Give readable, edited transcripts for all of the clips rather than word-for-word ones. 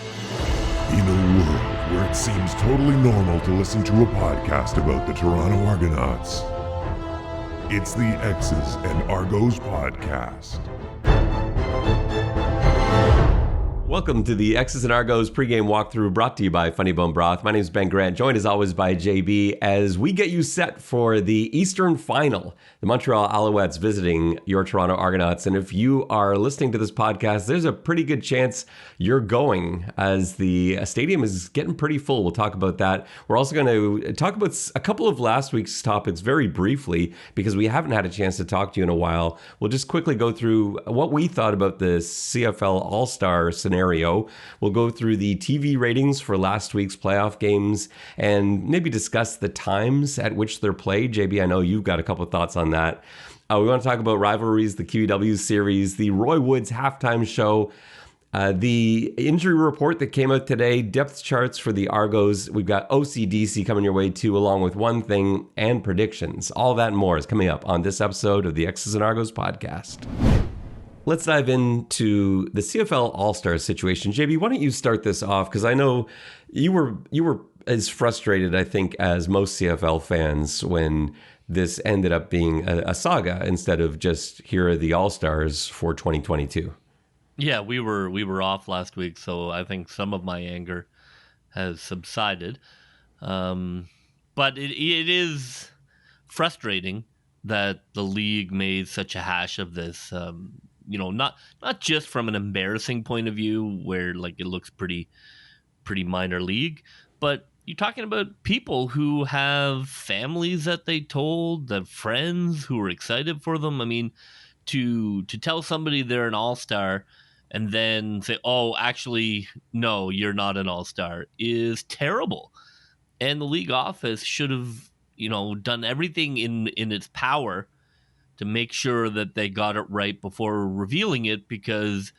In a world where it seems totally normal to listen to a podcast about the Toronto Argonauts, it's the X's and Argos podcast. Welcome to the X's and Argos pregame walkthrough brought to you by Funny Bone Broth. My name is Ben Grant, joined as always by JB as we get you set for the Eastern Final. The Montreal Alouettes visiting your Toronto Argonauts. And if you are listening to this podcast, there's a pretty good chance you're going as the stadium is getting pretty full. We'll talk about that. We're also going to talk about a couple of last week's topics very briefly because we haven't had a chance to talk to you in a while. We'll just quickly go through what we thought about the CFL All-Star scenario. We'll go through the TV ratings for last week's playoff games and maybe discuss the times at which they're played. JB, I know you've got a couple of thoughts on that. We want to talk about rivalries, the QEW series, the Roy Woods halftime show, the injury report that came out today, depth charts for the Argos. We've got OCDC coming your way too, along with one thing and predictions. All that and more is coming up on this episode of the X's and Argos podcast. Let's dive into the CFL All-Star situation. JB, why don't you start this off? Because I know you were as frustrated, I think, as most CFL fans when this ended up being a saga instead of just here are the All-Stars for 2022. Yeah, we were off last week, so I think some of my anger has subsided. But it is frustrating that the league made such a hash of this. Not just from an embarrassing point of view where like it looks pretty minor league, but you're talking about people who have families that they told, that friends who are excited for them. I mean, to tell somebody they're an all-star and then say, oh, actually, no, you're not an all-star is terrible. And the league office should have, done everything in its power to make sure that they got it right before revealing it, because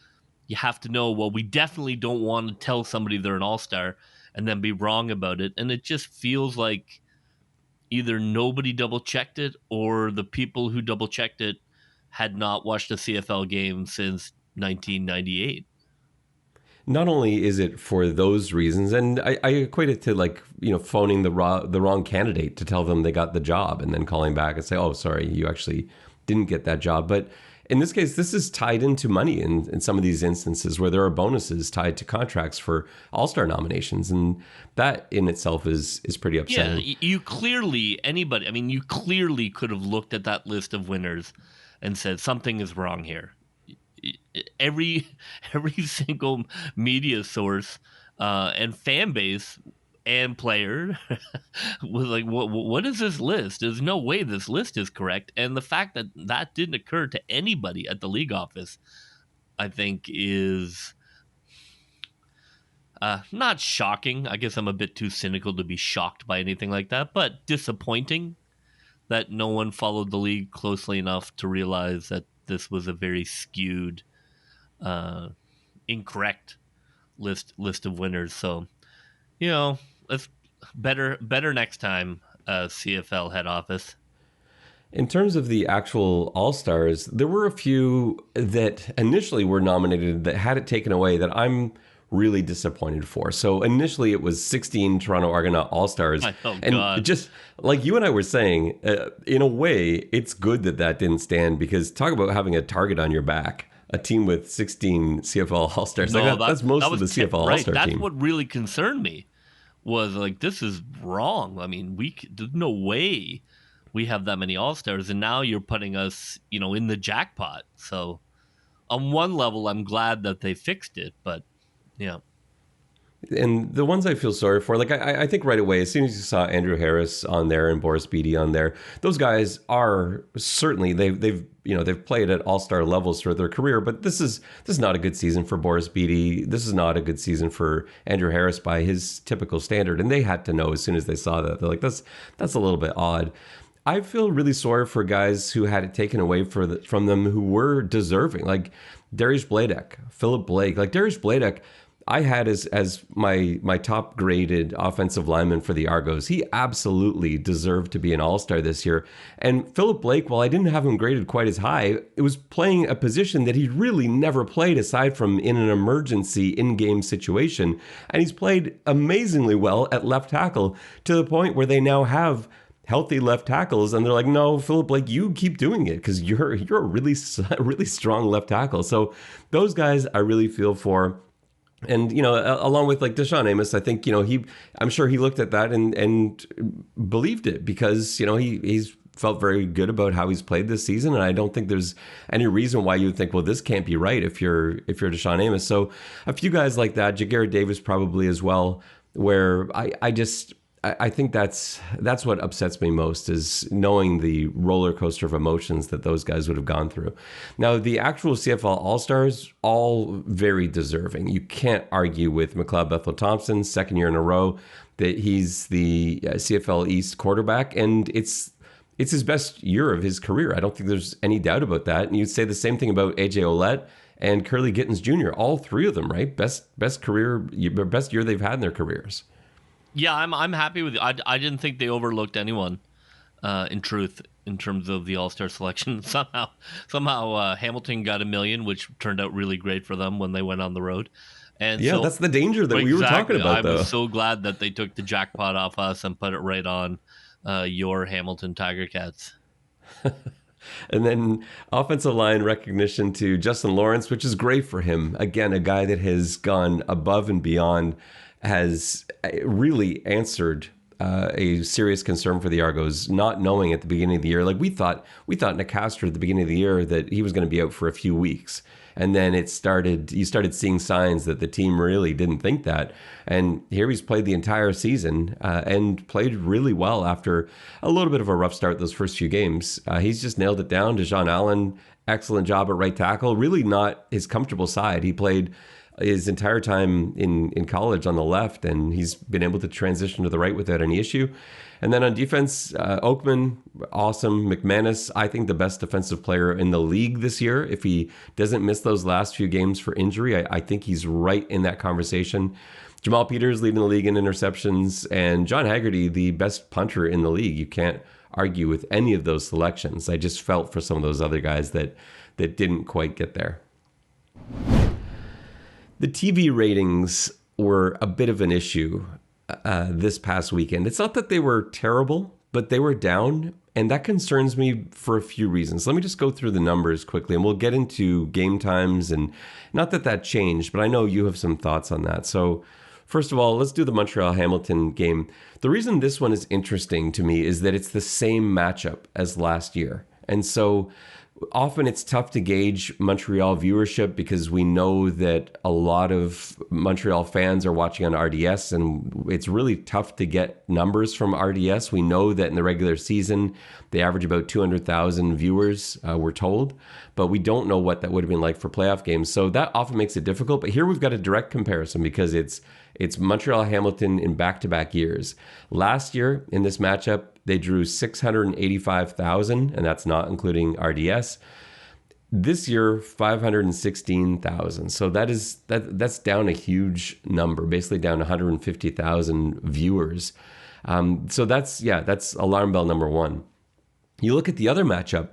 you have to know, well, we definitely don't want to tell somebody they're an all-star and then be wrong about it. And it just feels like either nobody double-checked it or the people who double-checked it had not watched a CFL game since 1998. Not only is it for those reasons, and I equate it to phoning the wrong candidate to tell them they got the job and then calling back and say, oh, sorry, you actually didn't get that job. But in this case, this is tied into money in some of these instances where there are bonuses tied to contracts for all-star nominations. And that in itself is pretty upsetting. Yeah, you clearly could have looked at that list of winners and said something is wrong here. Every single media source and fan base and player was like, what is this list? There's no way this list is correct. And the fact that didn't occur to anybody at the league office, I think is not shocking. I guess I'm a bit too cynical to be shocked by anything like that, but disappointing that no one followed the league closely enough to realize that this was a very skewed, incorrect list of winners. So, it's better next time, CFL head office. In terms of the actual All-Stars, there were a few that initially were nominated that had it taken away that I'm really disappointed for. So initially it was 16 Toronto Argonaut All-Stars. Oh, and God. Just like you and I were saying, in a way, it's good that didn't stand, because talk about having a target on your back. A team with 16 CFL All-Stars. No, that's most of the CFL All-Star That's team. what really concerned me, was like, this is wrong. I mean, there's no way we have that many All-Stars, and now you're putting us, in the jackpot. So on one level, I'm glad that they fixed it, but yeah. And the ones I feel sorry for, like I think right away, as soon as you saw Andrew Harris on there and Boris Beattie on there, those guys are certainly they've played at all-star levels throughout their career. But this is not a good season for Boris Beattie. This is not a good season for Andrew Harris by his typical standard. And they had to know as soon as they saw that. They're like, that's a little bit odd. I feel really sorry for guys who had it taken away from them who were deserving, like Darius Bladek, Philip Blake. Like Darius Bladek, I had as my top graded offensive lineman for the Argos. He absolutely deserved to be an all-star this year. And Philip Blake, while I didn't have him graded quite as high, it was playing a position that he really never played aside from in an emergency in-game situation. And he's played amazingly well at left tackle to the point where they now have healthy left tackles, and they're like, no, Philip Blake, you keep doing it because you're a really strong left tackle. So those guys I really feel for. And, along with like Deshaun Amos, I think, I'm sure he looked at that and believed it because, he's felt very good about how he's played this season. And I don't think there's any reason why you would think, well, this can't be right if you're Deshaun Amos. So a few guys like that, Jagarrett Davis probably as well, where I think that's what upsets me most is knowing the roller coaster of emotions that those guys would have gone through. Now, the actual CFL All-Stars, all very deserving. You can't argue with McLeod Bethel-Thompson, second year in a row, that he's the CFL East quarterback, and it's his best year of his career. I don't think there's any doubt about that. And you'd say the same thing about AJ Ouellette and Curly Gittins Jr., all three of them, right? Best year they've had in their careers. Yeah, I'm happy with it. I didn't think they overlooked anyone, in truth, in terms of the All-Star selection. Somehow Hamilton got $1 million, which turned out really great for them when they went on the road. And yeah, so, that's the danger that we were talking about, though. I was so glad that they took the jackpot off us and put it right on your Hamilton Tiger Cats. And then offensive line recognition to Justin Lawrence, which is great for him. Again, a guy that has gone above and beyond, has really answered a serious concern for the Argos, not knowing at the beginning of the year. Like we thought Nick Castor at the beginning of the year that he was going to be out for a few weeks. And then you started seeing signs that the team really didn't think that. And here he's played the entire season and played really well after a little bit of a rough start those first few games. He's just nailed it down. Deshaun Allen, excellent job at right tackle. Really not his comfortable side. He played his entire time in college on the left, and he's been able to transition to the right without any issue. And then on defense, Oakman, awesome. McManus, I think the best defensive player in the league this year. If he doesn't miss those last few games for injury, I think he's right in that conversation. Jamal Peters leading the league in interceptions, and John Haggerty, the best punter in the league. You can't argue with any of those selections. I just felt for some of those other guys that didn't quite get there. The TV ratings were a bit of an issue this past weekend. It's not that they were terrible, but they were down, and that concerns me for a few reasons. Let me just go through the numbers quickly, and we'll get into game times, and not that changed, but I know you have some thoughts on that. So first of all, let's do the Montreal-Hamilton game. The reason this one is interesting to me is that it's the same matchup as last year, and so often it's tough to gauge Montreal viewership because we know that a lot of Montreal fans are watching on RDS, and it's really tough to get numbers from RDS. We know that in the regular season, they average about 200,000 viewers, we're told, but we don't know what that would have been like for playoff games. So that often makes it difficult. But here we've got a direct comparison because it's Montreal-Hamilton in back-to-back years. Last year in this matchup, they drew 685,000, and that's not including RDS. This year, 516,000. So that's down a huge number, basically down 150,000 viewers. So that's alarm bell number one. You look at the other matchup,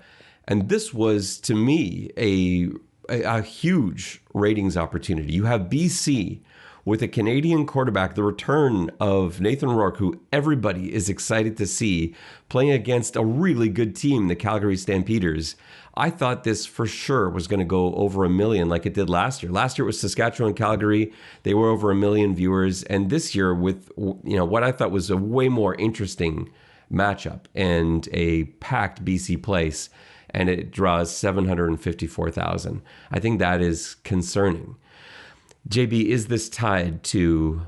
and this was, to me, a huge ratings opportunity. You have BC with a Canadian quarterback, the return of Nathan Rourke, who everybody is excited to see, playing against a really good team, the Calgary Stampeders. I thought this for sure was going to go over 1 million like it did last year. Last year it was Saskatchewan, Calgary. They were over 1 million viewers. And this year with what I thought was a way more interesting matchup and a packed BC place, and it draws 754,000. I think that is concerning. JB, is this tied to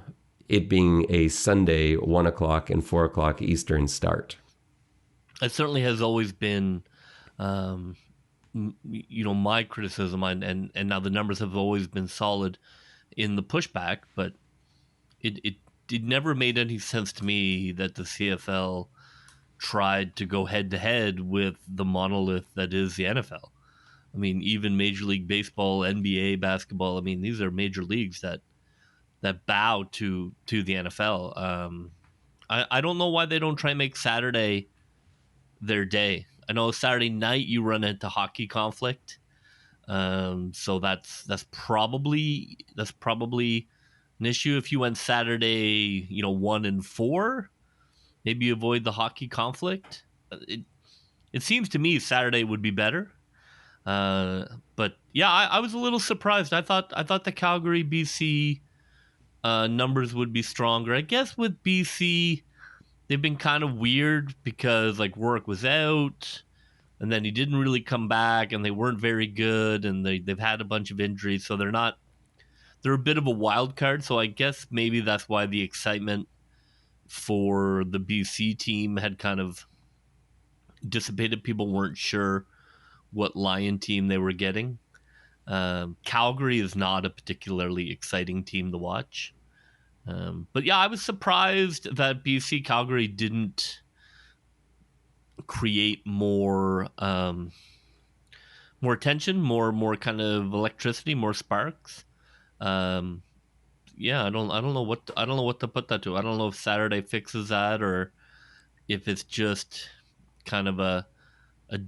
it being a Sunday 1 o'clock and 4 o'clock Eastern start? It certainly has always been, my criticism, and now the numbers have always been solid in the pushback, but it never made any sense to me that the CFL tried to go head to head with the monolith that is the NFL. I mean, even Major League Baseball, NBA, basketball, I mean, these are major leagues that bow to the NFL. I don't know why they don't try and make Saturday their day. I know Saturday night you run into hockey conflict, so that's probably an issue. If you went Saturday, 1-4, maybe you avoid the hockey conflict. It seems to me Saturday would be better. But yeah, I was a little surprised. I thought the Calgary BC numbers would be stronger. I guess with BC, they've been kind of weird because like Rourke was out, and then he didn't really come back, and they weren't very good, and they've had a bunch of injuries, so they're a bit of a wild card. So I guess maybe that's why the excitement for the BC team had kind of dissipated. People weren't sure what Lion team they were getting. Calgary is not a particularly exciting team to watch. But yeah, I was surprised that BC Calgary didn't create more tension, more kind of electricity, more sparks. Yeah, I don't know what to put that to. I don't know if Saturday fixes that or if it's just kind of a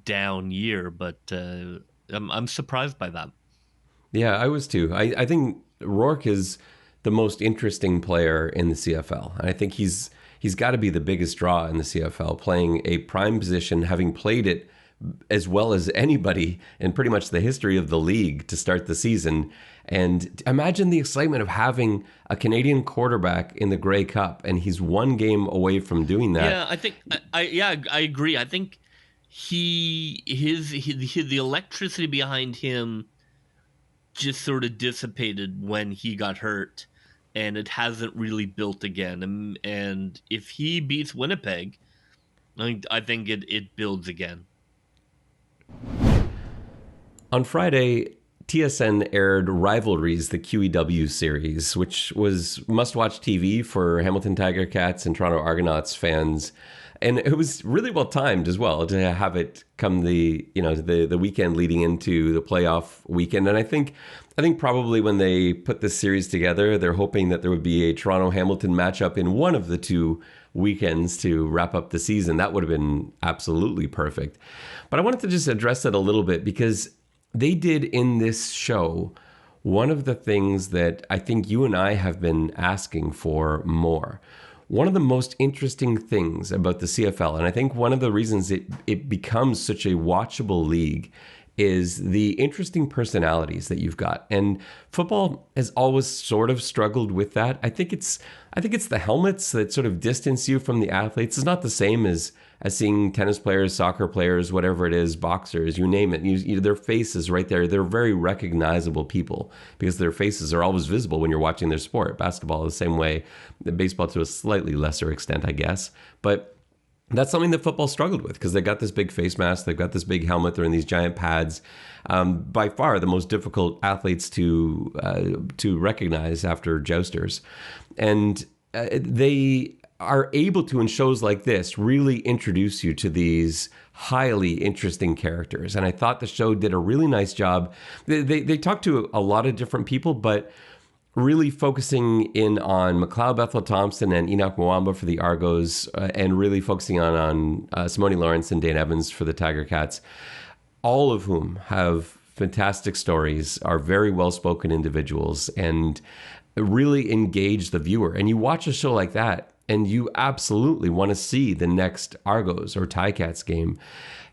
down year, but I'm surprised by that. Yeah, I was too. I think Rourke is the most interesting player in the CFL. And I think he's got to be the biggest draw in the CFL, playing a prime position, having played it as well as anybody in pretty much the history of the league to start the season. And imagine the excitement of having a Canadian quarterback in the Grey Cup, and he's one game away from doing that. Yeah, I think I agree. I think the electricity behind him just sort of dissipated when he got hurt, and it hasn't really built again. And if he beats Winnipeg, I think it builds again. On Friday, TSN aired Rivalries, the QEW series, which was must-watch TV for Hamilton Tiger Cats and Toronto Argonauts fans. And it was really well timed as well to have it come the weekend leading into the playoff weekend. And I think probably when they put this series together, they're hoping that there would be a Toronto Hamilton matchup in one of the two weekends to wrap up the season. That would have been absolutely perfect. But I wanted to just address it a little bit because they did in this show one of the things that I think you and I have been asking for more. One of the most interesting things about the CFL, and I think one of the reasons it becomes such a watchable league, is the interesting personalities that you've got. And football has always sort of struggled with that. I think it's the helmets that sort of distance you from the athletes. It's not the same as seeing tennis players, soccer players, whatever it is, boxers, you name it. Their faces right there. They're very recognizable people because their faces are always visible when you're watching their sport. Basketball the same way, baseball to a slightly lesser extent, I guess. But that's something that football struggled with because they got this big face mask, they've got this big helmet, they're in these giant pads. By far the most difficult athletes to recognize after jousters. And they are able to, in shows like this, really introduce you to these highly interesting characters. And I thought the show did a really nice job. They talked to a lot of different people, but really focusing in on McLeod Bethel Thompson and Enoch Mwamba for the Argos, and really focusing on Simone Lawrence and Dane Evans for the Tiger Cats, all of whom have fantastic stories, are very well-spoken individuals, and really engage the viewer. And you watch a show like that, and you absolutely want to see the next Argos or Ticats game.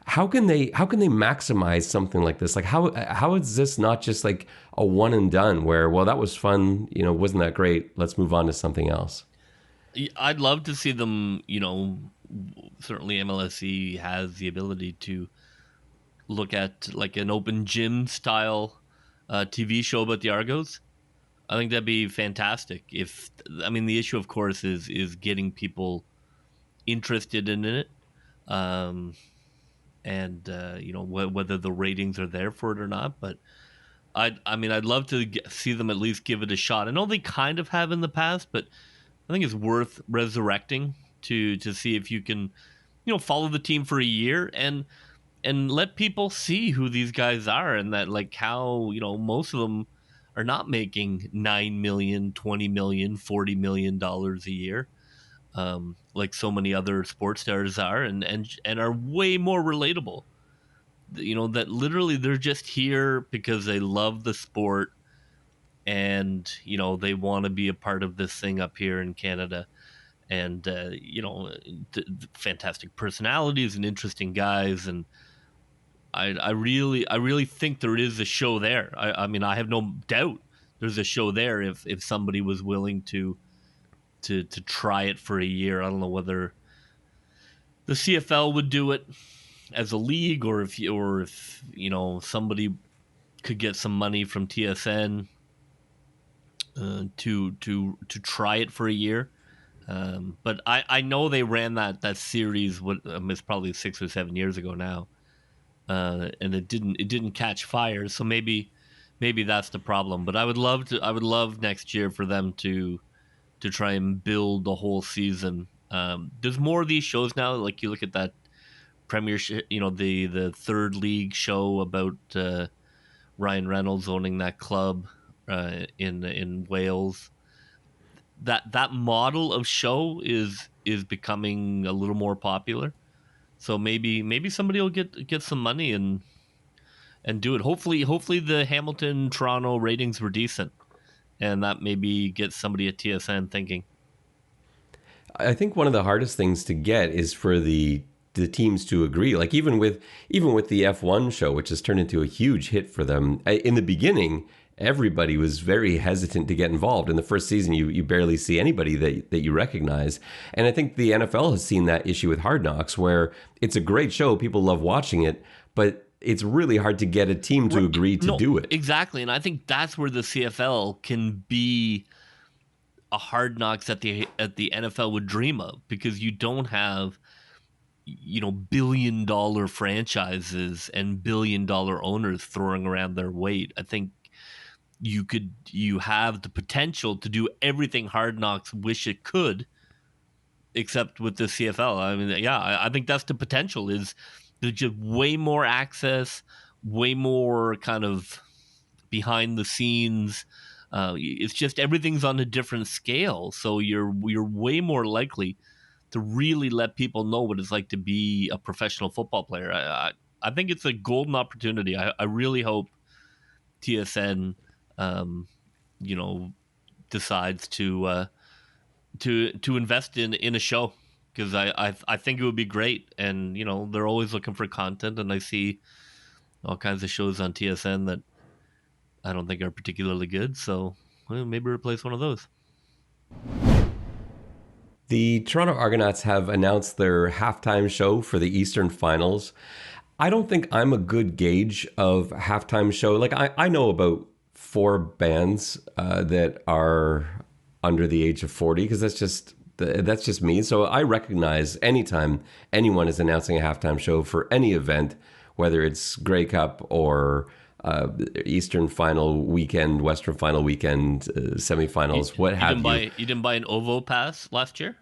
How can they maximize something like this? Like how is this not just like a one and done where, well, that was fun, wasn't that great, let's move on to something else? I'd love to see them, certainly MLSE has the ability to look at like an open gym style TV show about the Argos. I think that'd be fantastic. The issue, of course, is getting people interested in it, and whether the ratings are there for it or not. But I'd love to see them at least give it a shot. I know they kind of have in the past, but I think it's worth resurrecting to see if you can, follow the team for a year and let people see who these guys are, and that like how most of them are not making $9 million, $20 million, $40 million a year, like so many other sports stars are, and are way more relatable. That literally they're just here because they love the sport, and they want to be a part of this thing up here in Canada. And fantastic personalities and interesting guys, and I really think there is a show there. I mean, I have no doubt there's a show there if somebody was willing to try it for a year. I don't know whether the CFL would do it as a league, or if somebody could get some money from TSN to try it for a year. But I know they ran that series. It's probably 6 or 7 years ago now, and it didn't catch fire. So maybe that's the problem. But I would love next year for them to try and build the whole season. There's more of these shows now. Like you look at that Premiership, the third league show about Ryan Reynolds owning that club in Wales. That model of show is becoming a little more popular. So maybe somebody will get some money and do it. Hopefully the Hamilton Toronto ratings were decent, and that maybe gets somebody at TSN thinking. I think one of the hardest things to get is for the teams to agree. Like even with the F1 show, which has turned into a huge hit for them. In the beginning, everybody was very hesitant to get involved. In the first season, you barely see anybody that you recognize. And I think the NFL has seen that issue with Hard Knocks, where it's a great show, people love watching it, but it's really hard to get a team to agree to do it. Exactly, and I think that's where the CFL can be a Hard Knocks that the NFL would dream of, because you don't have billion-dollar franchises and billion-dollar owners throwing around their weight. I think you have the potential to do everything Hard Knocks wish it could, except with the CFL. I mean, yeah, I think that's the potential. Is there's just way more access, way more kind of behind the scenes. It's just everything's on a different scale, so you're way more likely to really let people know what it's like to be a professional football player. I think it's a golden opportunity. I really hope TSN, decides to invest in a show, because I think it would be great. And they're always looking for content, and I see all kinds of shows on TSN that I don't think are particularly good. So maybe replace one of those. The Toronto Argonauts have announced their halftime show for the Eastern Finals. I don't think I'm a good gauge of halftime show. Like I know about 4 bands that are under the age of 40, because that's just me. So I recognize anytime anyone is announcing a halftime show for any event, whether it's Grey Cup or Eastern Final Weekend, Western Final Weekend, semifinals, what have you. You didn't buy an OVO pass last year?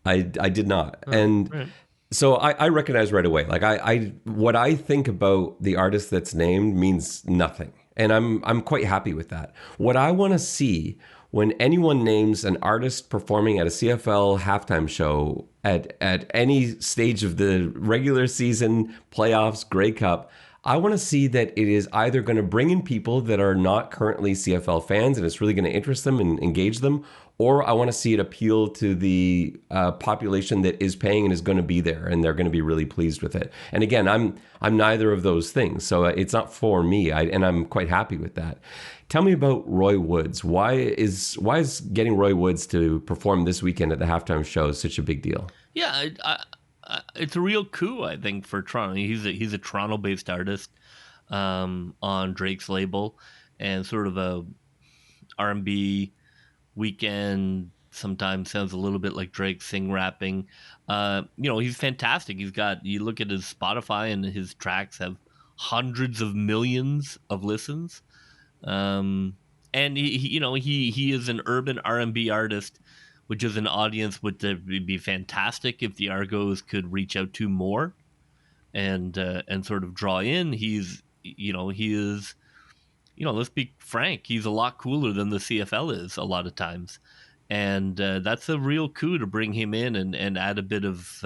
I did not. And right. So I recognize right away. Like I what I think about the artist that's named means nothing. And I'm quite happy with that. What I want to see when anyone names an artist performing at a CFL halftime show at any stage of the regular season, playoffs, Grey Cup, I want to see that it is either going to bring in people that are not currently CFL fans and it's really going to interest them and engage them, or I want to see it appeal to the population that is paying and is going to be there, and they're going to be really pleased with it. And again, I'm neither of those things, so it's not for me, and I'm quite happy with that. Tell me about Roy Woods. Why is getting Roy Woods to perform this weekend at the halftime show such a big deal? Yeah, it's a real coup, I think, for Toronto. He's a Toronto-based artist on Drake's label, and sort of a R&B weekend. Sometimes sounds a little bit like Drake sing rapping. He's fantastic. You look at his Spotify, and his tracks have hundreds of millions of listens. And he is an urban R&B artist, which is an audience would be fantastic if the Argos could reach out to more and sort of draw in. He is let's be frank, he's a lot cooler than the CFL is a lot of times. And that's a real coup to bring him in and add a bit of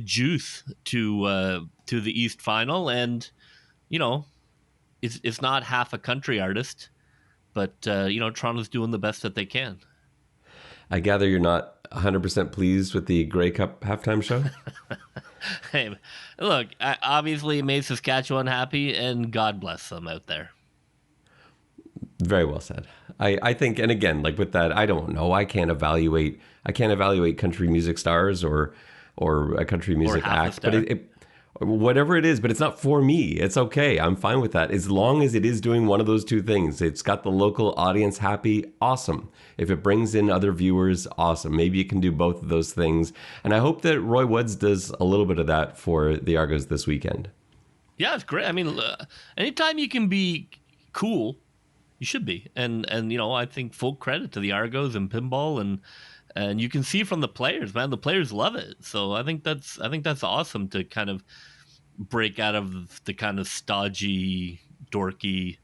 juice to the East Final. And it's not half a country artist, but Toronto's doing the best that they can. I gather you're not 100% pleased with the Grey Cup halftime show? Hey, look, obviously it made Saskatchewan happy, and God bless them out there. Very well said. I think, and again, like with that, I don't know. I can't evaluate country music stars or a country music act, but whatever it is, but it's not for me. It's okay. I'm fine with that. As long as it is doing one of those two things. It's got the local audience happy, awesome. If it brings in other viewers, awesome. Maybe it can do both of those things. And I hope that Roy Woods does a little bit of that for the Argos this weekend. Yeah, it's great. I mean, anytime you can be cool, you should be. And I think full credit to the Argos and pinball, and you can see from the players, man, the players love it. So I think that's awesome to kind of break out of the kind of stodgy, dorky,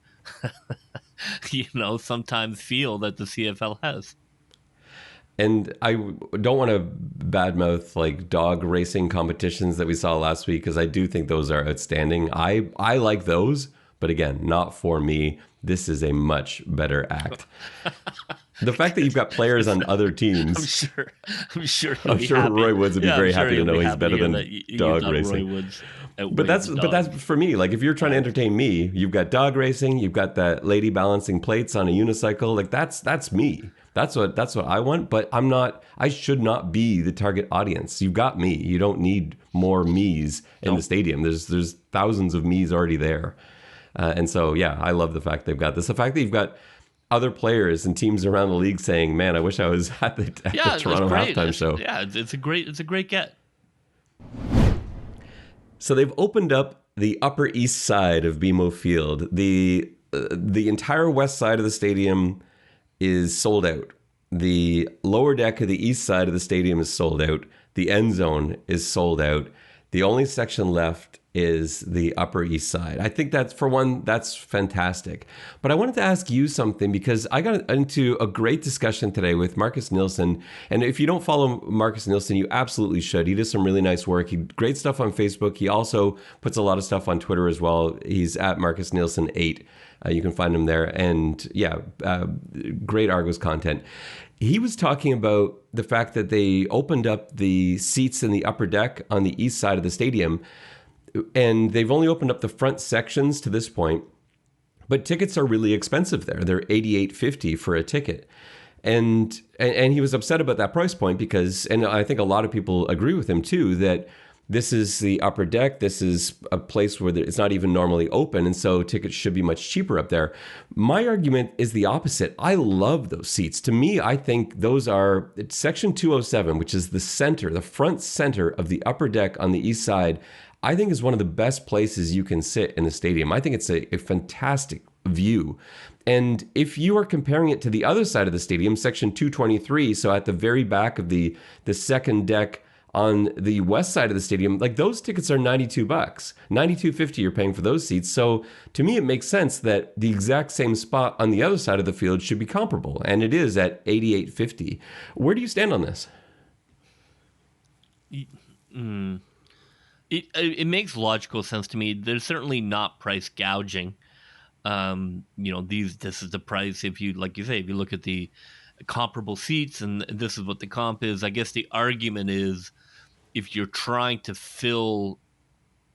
sometimes feel that the CFL has. And I don't want to badmouth like dog racing competitions that we saw last week, because I do think those are outstanding. I like those, but again, not for me. This is a much better act. The fact that you've got players on other teams. I'm sure Roy Woods would be very happy to know he's better than dog racing. But that's for me. Like, if you're trying to entertain me, you've got dog racing, you've got that lady balancing plates on a unicycle. Like, that's me. That's what I want. But I should not be the target audience. You've got me. You don't need more me's in the stadium. There's thousands of me's already there. And so, yeah, I love the fact they've got this. The fact that you've got other players and teams around the league saying, "Man, I wish I was at the Toronto halftime show." Yeah, it's a great get. So they've opened up the upper east side of BMO Field. The entire west side of the stadium is sold out. The lower deck of the east side of the stadium is sold out. The end zone is sold out. The only section left is the Upper East Side. I think that's fantastic. But I wanted to ask you something, because I got into a great discussion today with Marcus Nielsen. And if you don't follow Marcus Nielsen, you absolutely should. He does some really nice work. Great stuff on Facebook. He also puts a lot of stuff on Twitter as well. He's at Marcus Nielsen 8. You can find him there. And yeah, great Argos content. He was talking about the fact that they opened up the seats in the upper deck on the east side of the stadium, and they've only opened up the front sections to this point, but tickets are really expensive there. They're $88.50 for a ticket. And he was upset about that price point because, and I think a lot of people agree with him too, that this is the upper deck. This is a place where it's not even normally open. And so tickets should be much cheaper up there. My argument is the opposite. I love those seats. To me, I think those are section 207, which is the center, the front center of the upper deck on the east side. I think is one of the best places you can sit in the stadium. I think it's a fantastic view. And if you are comparing it to the other side of the stadium, section 223, so at the very back of the second deck on the west side of the stadium, like those tickets are $92, $92.50 you're paying for those seats. So to me, it makes sense that the exact same spot on the other side of the field should be comparable. And it is at $88.50. Where do you stand on this? It makes logical sense to me. There's certainly not price gouging. This is the price. If you, like you say, if you look at the comparable seats and this is what the comp is, I guess the argument is, if you're trying to fill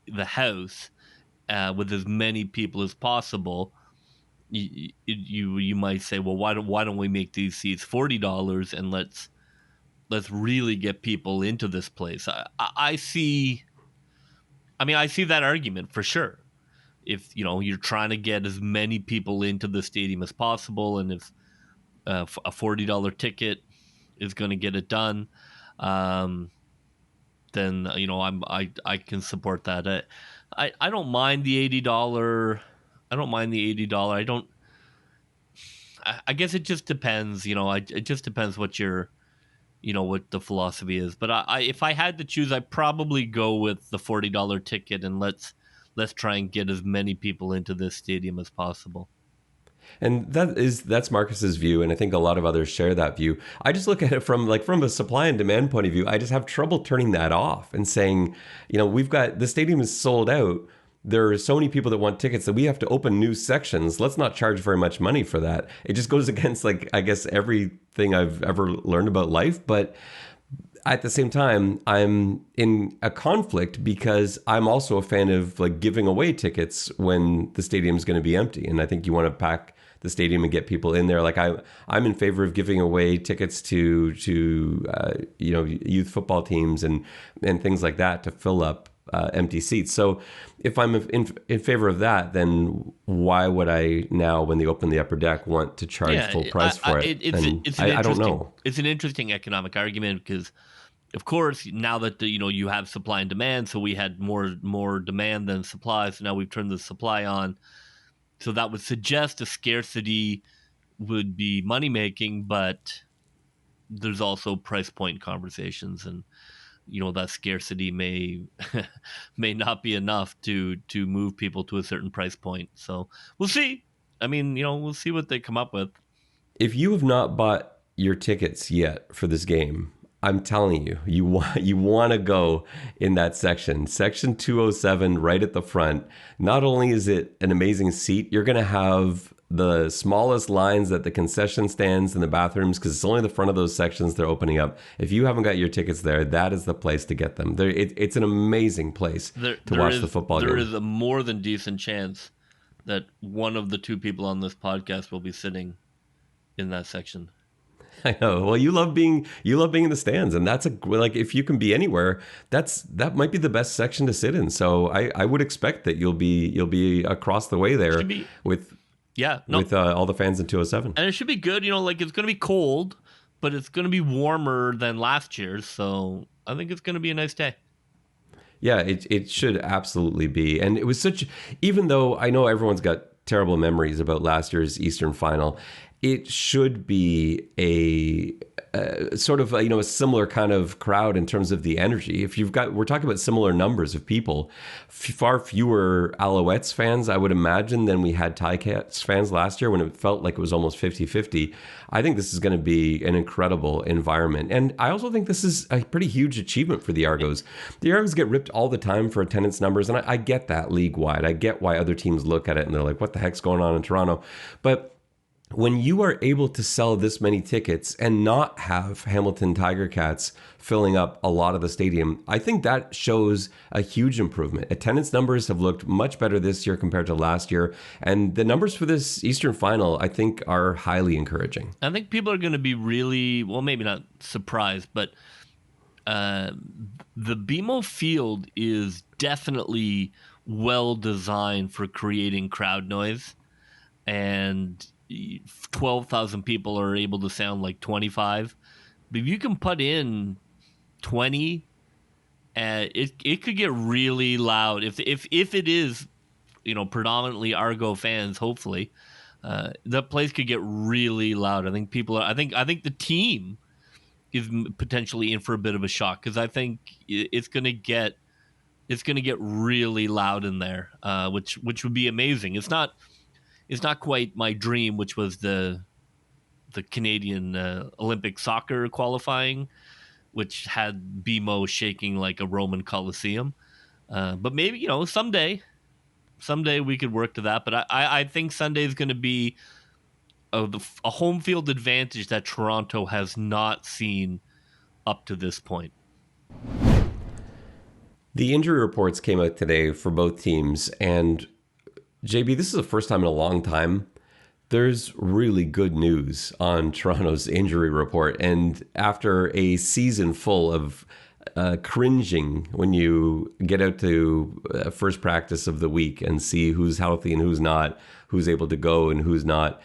the house with as many people as possible, you might say, well, why don't we make these seats $40 and let's really get people into this place. I see that argument for sure. If you're trying to get as many people into the stadium as possible, and if a $40 ticket is going to get it done, then I can support that. I don't mind the $80. I don't mind the $80. I guess it just depends. It just depends what what the philosophy is. But if I had to choose, I'd probably go with the $40 ticket, and let's let's try and get as many people into this stadium as possible. And that's Marcus's view, and I think a lot of others share that view. I just look at it from a supply and demand point of view. I just have trouble turning that off and saying, we've got the stadium is sold out. There are so many people that want tickets that we have to open new sections. Let's not charge very much money for that. It just goes against, I guess, everything I've ever learned about life. But at the same time, I'm in a conflict because I'm also a fan of giving away tickets when the stadium's going to be empty. And I think you want to pack the stadium and get people in there. I'm in favor of giving away tickets to youth football teams and things like that to fill up empty seats. So if I'm in favor of that, then why would I now, when they open the upper deck, want to charge full price for it? I don't know. It's an interesting economic argument because, of course, now that you have supply and demand, so we had more demand than supply, so now we've turned the supply on. So that would suggest a scarcity would be money making, but there's also price point conversations, and that scarcity may not be enough to move people to a certain price point. So we'll see. I mean, we'll see what they come up with. If you have not bought your tickets yet for this game, I'm telling you, you want to go in that section 207, right at the front. Not only is it an amazing seat, you're going to have the smallest lines at the concession stands and the bathrooms because it's only the front of those sections they're opening up. If you haven't got your tickets there, that is the place to get them. It's an amazing place to watch the football game. There is a more than decent chance that one of the two people on this podcast will be sitting in that section. I know. Well, you love being in the stands, and that's if you can be anywhere, that might be the best section to sit in. So I would expect that you'll be across the way there with all the fans in 207. And it should be good. It's going to be cold, but it's going to be warmer than last year. So I think it's going to be a nice day. Yeah, it should absolutely be. And it was even though I know everyone's got terrible memories about last year's Eastern Final, it should be a sort of a similar kind of crowd in terms of the energy. We're talking about similar numbers of people, far fewer Alouettes fans, I would imagine, than we had Ticats fans last year when it felt like it was almost 50-50. I think this is going to be an incredible environment. And I also think this is a pretty huge achievement for the Argos. The Argos get ripped all the time for attendance numbers, and I get that league-wide. I get why other teams look at it and they're like, what the heck's going on in Toronto? But when you are able to sell this many tickets and not have Hamilton Tiger Cats filling up a lot of the stadium, I think that shows a huge improvement. Attendance numbers have looked much better this year compared to last year. And the numbers for this Eastern Final, I think, are highly encouraging. I think people are going to be really, well, maybe not surprised, but the BMO field is definitely well designed for creating crowd noise. And 12,000 people are able to sound like 25. But if you can put in 20, it could get really loud. If it is, predominantly Argo fans, hopefully, the place could get really loud. I think the team is potentially in for a bit of a shock because I think it's going to get really loud in there, which would be amazing. It's not quite my dream, which was the Canadian Olympic soccer qualifying, which had BMO shaking like a Roman Colosseum. But maybe, someday we could work to that. But I think Sunday is going to be a home field advantage that Toronto has not seen up to this point. The injury reports came out today for both teams, and JB, this is the first time in a long time there's really good news on Toronto's injury report. And after a season full of cringing when you get out to first practice of the week and see who's healthy and who's not, who's able to go and who's not,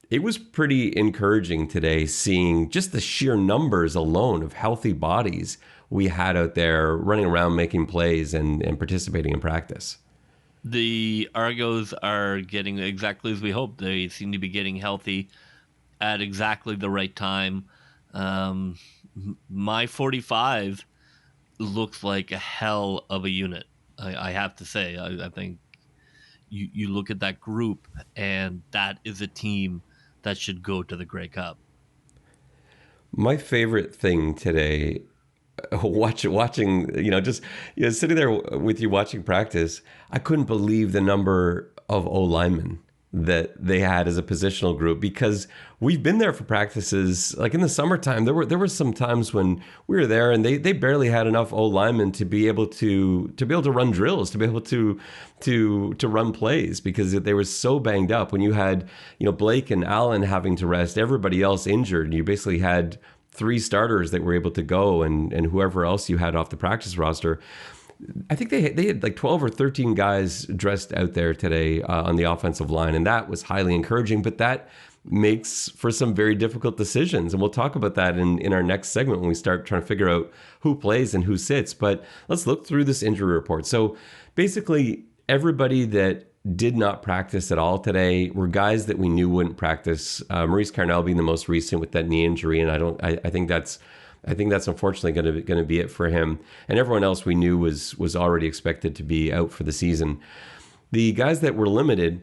it was pretty encouraging today seeing just the sheer numbers alone of healthy bodies we had out there running around making plays and participating in practice. The Argos are getting exactly as we hoped. They seem to be getting healthy at exactly the right time. My 45 looks like a hell of a unit. I have to say. I think you look at that group, and that is a team that should go to the Grey Cup. My favorite thing today, watching, just sitting there with you watching practice, I couldn't believe the number of O linemen that they had as a positional group, because we've been there for practices. Like in the summertime, there were some times when we were there and they barely had enough O linemen to be able to run drills, to be able to run plays, because they were so banged up. When you had Blake and Allen having to rest, everybody else injured, you basically had 3 starters that were able to go, and whoever else you had off the practice roster. I think they had like 12 or 13 guys dressed out there today on the offensive line, and that was highly encouraging. But that makes for some very difficult decisions, and we'll talk about that in our next segment when we start trying to figure out who plays and who sits. But let's look through this injury report. So basically, everybody that did not practice at all today were guys that we knew wouldn't practice. Maurice Carnell being the most recent with that knee injury, and I think that's unfortunately going to be it for him. And everyone else we knew was already expected to be out for the season. The guys that were limited,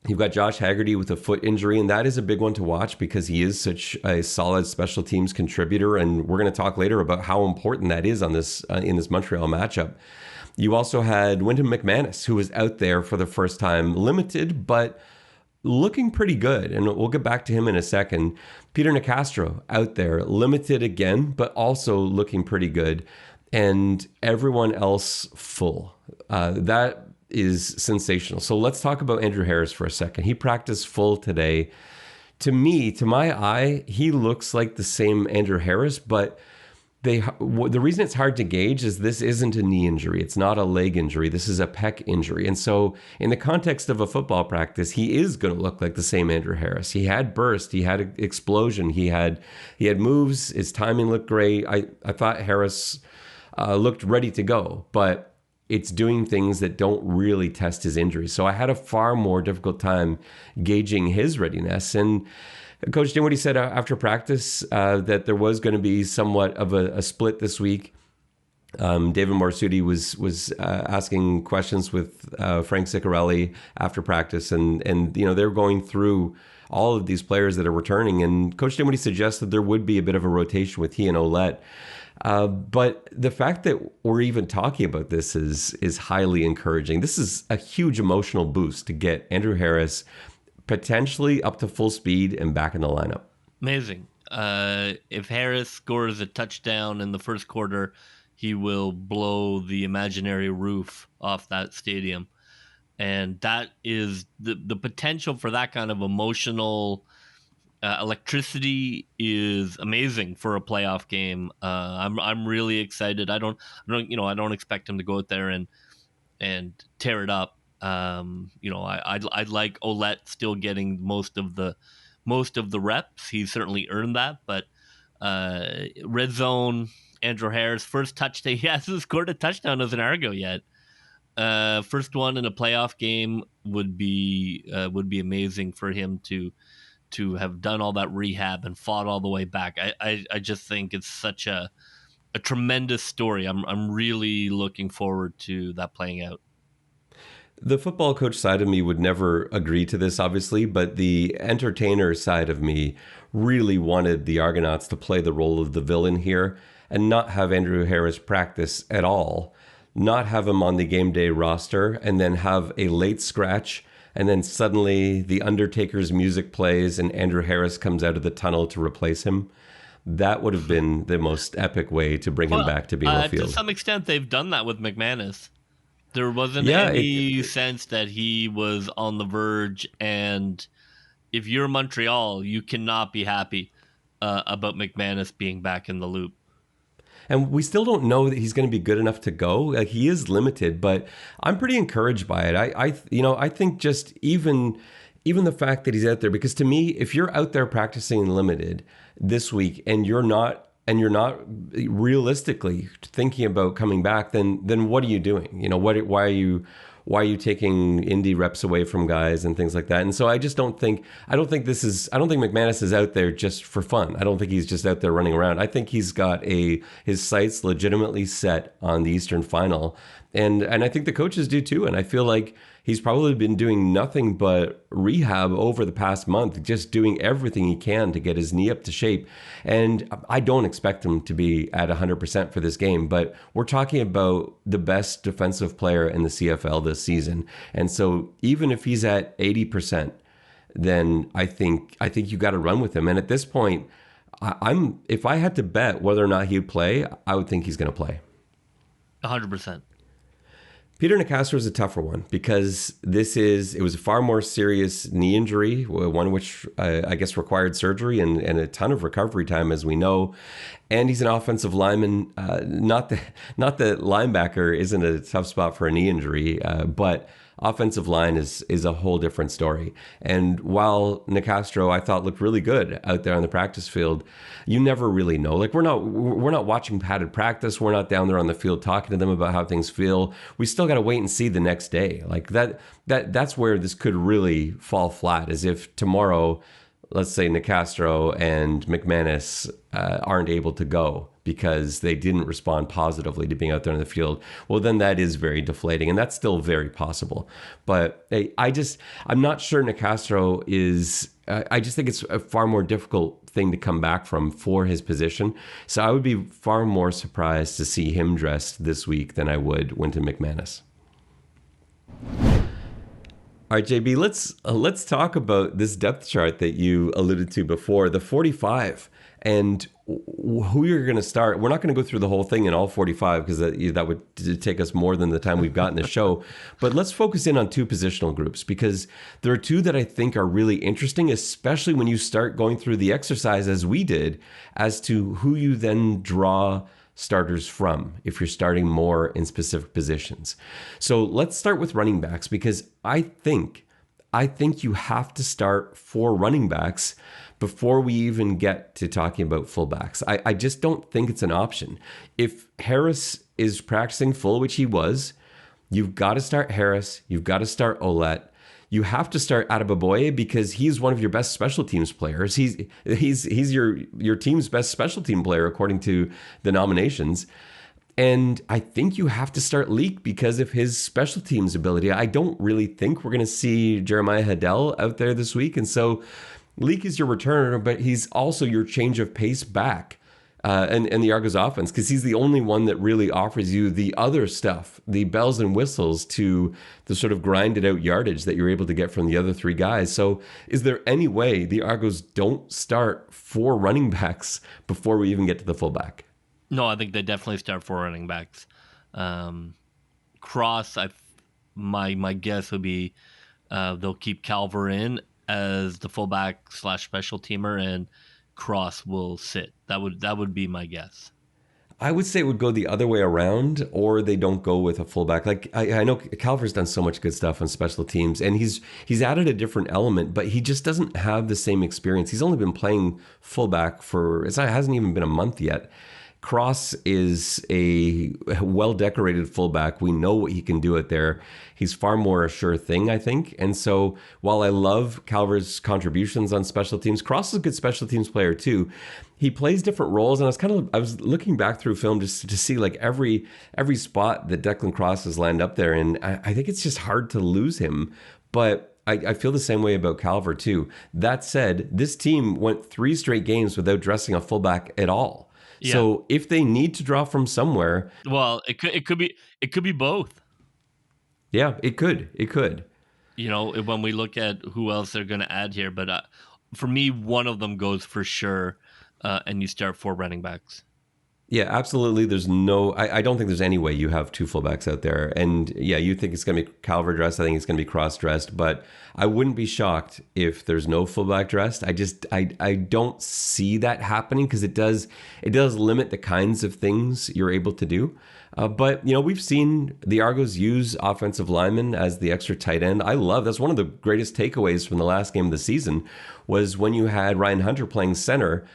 you've got Josh Haggerty with a foot injury, and that is a big one to watch because he is such a solid special teams contributor, and we're going to talk later about how important that is on this in this Montreal matchup. You also had Wyndham McManus, who was out there for the first time, limited, but looking pretty good, and we'll get back to him in a second. Peter Nicastro out there, limited again, but also looking pretty good. And everyone else full. That is sensational. So let's talk about Andrew Harris for a second. He practiced full today. To me, to my eye, he looks like the same Andrew Harris, but the reason it's hard to gauge is this isn't a knee injury. It's not a leg injury. This is a pec injury. And so in the context of a football practice, he is going to look like the same Andrew Harris. He had burst. He had explosion. He had moves. His timing looked great. I thought Harris looked ready to go, but it's doing things that don't really test his injury. So I had a far more difficult time gauging his readiness. And Coach Dinwiddie said after practice that there was going to be somewhat of a split this week. David Morsuti was asking questions with Frank Ciccarelli after practice, and they're going through all of these players that are returning. And Coach Dinwiddie suggested there would be a bit of a rotation with he and Ouellette. But the fact that we're even talking about this is highly encouraging. This is a huge emotional boost to get Andrew Harris potentially up to full speed and back in the lineup. Amazing. If Harris scores a touchdown in the first quarter, he will blow the imaginary roof off that stadium. And that is the potential for that kind of emotional electricity is amazing for a playoff game. I'm really excited. I don't expect him to go out there and tear it up. I'd like Ouellette still getting most of the reps. He's certainly earned that, but red zone, Andrew Harris, first touchdown. He hasn't scored a touchdown as an Argo yet. First one in a playoff game would be amazing for him to have done all that rehab and fought all the way back. I just think it's such a tremendous story. I'm really looking forward to that playing out. The football coach side of me would never agree to this, obviously, but the entertainer side of me really wanted the Argonauts to play the role of the villain here and not have Andrew Harris practice at all, not have him on the game day roster, and then have a late scratch, and then suddenly the Undertaker's music plays and Andrew Harris comes out of the tunnel to replace him. That would have been the most epic way to bring him back to BMO Field. To some extent, they've done that with McManus. There wasn't any sense that he was on the verge, and if you're Montreal, you cannot be happy about McManus being back in the loop. And we still don't know that he's going to be good enough to go. Like, he is limited, but I'm pretty encouraged by it. I think just even the fact that he's out there, because to me, if you're out there practicing limited this week and you're not realistically thinking about coming back, then what are you doing? Why are why are you taking indie reps away from guys and things like that? And so I don't think McManus is out there just for fun. I don't think he's just out there running around. I think he's got his sights legitimately set on the Eastern Final. And I think the coaches do too. And I feel like he's probably been doing nothing but rehab over the past month, just doing everything he can to get his knee up to shape. And I don't expect him to be at 100% for this game, but we're talking about the best defensive player in the CFL this season. And so even if he's at 80%, then I think you got to run with him. And at this point, if I had to bet whether or not he'd play, I would think he's going to play. 100%. Peter Nicastro is a tougher one because it was a far more serious knee injury, one which I guess required surgery and a ton of recovery time, as we know. And he's an offensive lineman. Not that linebacker isn't a tough spot for a knee injury, but offensive line is a whole different story. And while Nicastro, I thought, looked really good out there on the practice field, you never really know. Like we're not watching padded practice. We're not down there on the field talking to them about how things feel. We still got to wait and see the next day. Like that's where this could really fall flat, as if tomorrow, let's say Nicastro and McManus aren't able to go because they didn't respond positively to being out there in the field. Well, then that is very deflating, and that's still very possible. But I'm not sure Nicastro is. I just think it's a far more difficult thing to come back from for his position. So I would be far more surprised to see him dressed this week than I would Wynton McManus. All right, JB, let's talk about this depth chart that you alluded to before, the 45, and who you're going to start. We're not going to go through the whole thing in all 45 because that would take us more than the time we've got in the show. But let's focus in on two positional groups, because there are two that I think are really interesting, especially when you start going through the exercise as we did, as to who you then draw starters from if you're starting more in specific positions. So let's start with running backs, because I think you have to start 4 running backs before we even get to talking about fullbacks. I just don't think it's an option. If Harris is practicing full, which he was, you've got to start Harris. You've got to start Ouellette. You have to start Adeboboye because he's one of your best special teams players. He's your team's best special team player according to the nominations. And I think you have to start Leak because of his special teams ability. I don't really think we're going to see Jeremiah Haddell out there this week. And so Leak is your returner, but he's also your change of pace back and the Argos offense, because he's the only one that really offers you the other stuff, the bells and whistles to the sort of grinded out yardage that you're able to get from the other 3 guys. So is there any way the Argos don't start 4 running backs before we even get to the fullback? No, I think they definitely start 4 running backs. Cross, my guess would be they'll keep Calver in as the fullback / special teamer, and Cross will sit. That would be my guess. I would say it would go the other way around, or they don't go with a fullback. Like I know Calver's done so much good stuff on special teams, and he's added a different element, but he just doesn't have the same experience. He's only been playing fullback it hasn't even been a month yet. Cross is a well-decorated fullback. We know what he can do out there. He's far more a sure thing, I think. And so while I love Calver's contributions on special teams, Cross is a good special teams player too. He plays different roles, and I was looking back through film just to see like every spot that Declan Cross has landed up there, and I think it's just hard to lose him. But I feel the same way about Calver too. That said, this team went 3 straight games without dressing a fullback at all. Yeah. So if they need to draw from somewhere, well, it could be both. Yeah, it could. You know, when we look at who else they're going to add here, but for me, one of them goes for sure, and you start 4 running backs. Yeah, absolutely. I don't think there's any way you have 2 fullbacks out there. And yeah, you think it's going to be Calver dressed. I think it's going to be Cross dressed. But I wouldn't be shocked if there's no fullback dressed. I don't see that happening because it does limit the kinds of things you're able to do. But, you know, we've seen the Argos use offensive linemen as the extra tight end. That's one of the greatest takeaways from the last game of the season was when you had Ryan Hunter playing center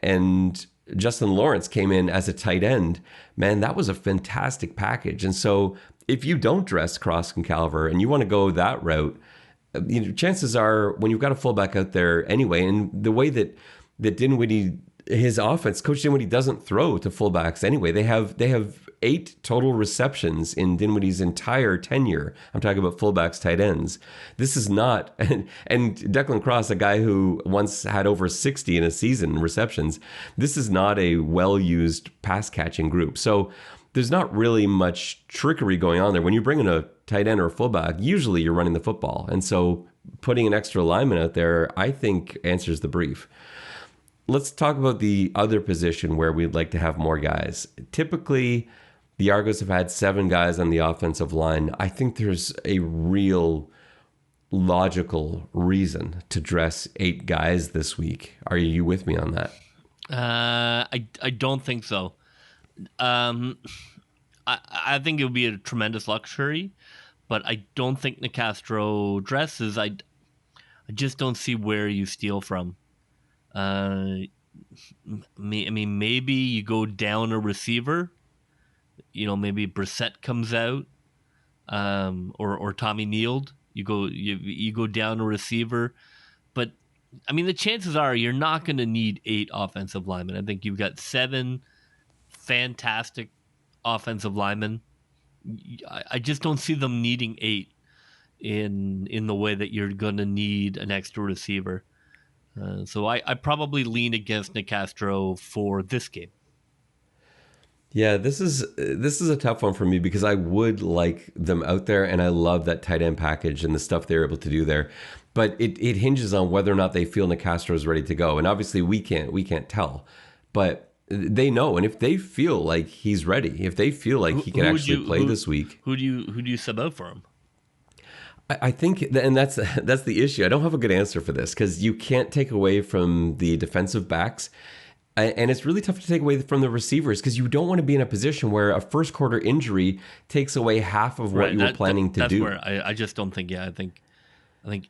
and Justin Lawrence came in as a tight end, man, that was a fantastic package. And so if you don't dress Cross and Calver and you want to go that route, chances are when you've got a fullback out there anyway, and the way that Dinwiddie, his offense, Coach Dinwiddie doesn't throw to fullbacks anyway. They have 8 total receptions in Dinwiddie's entire tenure. I'm talking about fullbacks, tight ends. This is not, and Declan Cross, a guy who once had over 60 in a season receptions, this is not a well-used pass catching group. So there's not really much trickery going on there. When you bring in a tight end or a fullback, usually you're running the football. And so putting an extra lineman out there, I think, answers the brief. Let's talk about the other position where we'd like to have more guys. Typically, the Argos have had 7 guys on the offensive line. I think there's a real logical reason to dress 8 guys this week. Are you with me on that? I don't think so. I think it would be a tremendous luxury, but I don't think Nicastro dresses. I just don't see where you steal from. Maybe you go down a receiver. Maybe Brissett comes out, or Tommy Neild. You go down a receiver, but the chances are you're not going to need 8 offensive linemen. I think you've got 7 fantastic offensive linemen. I just don't see them needing 8 in the way that you're going to need an extra receiver. So I probably lean against Nicastro for this game. Yeah, this is a tough one for me because I would like them out there, and I love that tight end package and the stuff they're able to do there. But it hinges on whether or not they feel Nicastro is ready to go, and obviously we can't tell, but they know. And if they feel like he's ready, if they feel like he can actually play this week, who do you sub out for him? I think, and that's the issue. I don't have a good answer for this because you can't take away from the defensive backs. And it's really tough to take away from the receivers because you don't want to be in a position where a first quarter injury takes away half of what you were planning to do. That's where I just don't think. Yeah, I think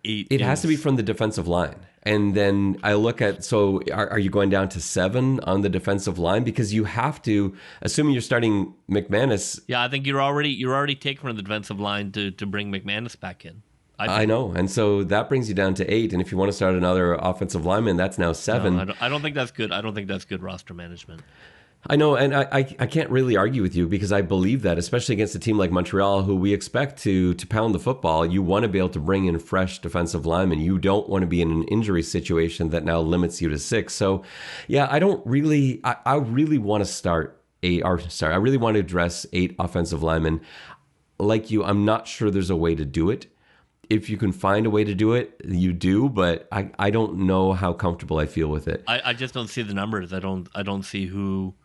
8. It has to be from the defensive line. And then I look at, so are you going down to 7 on the defensive line? Because you have to, assuming you're starting McManus. Yeah, I think you're already taking from the defensive line to bring McManus back in. I know. And so that brings you down to 8. And if you want to start another offensive lineman, that's now 7. No, I don't think that's good. I don't think that's good roster management. I know, and I can't really argue with you because I believe that, especially against a team like Montreal, who we expect to pound the football. You want to be able to bring in fresh defensive linemen. You don't want to be in an injury situation that now limits you to 6. So, yeah, I really want to start I really want to address 8 offensive linemen. Like you, I'm not sure there's a way to do it. If you can find a way to do it, you do, but I don't know how comfortable I feel with it. I just don't see the numbers. I don't see who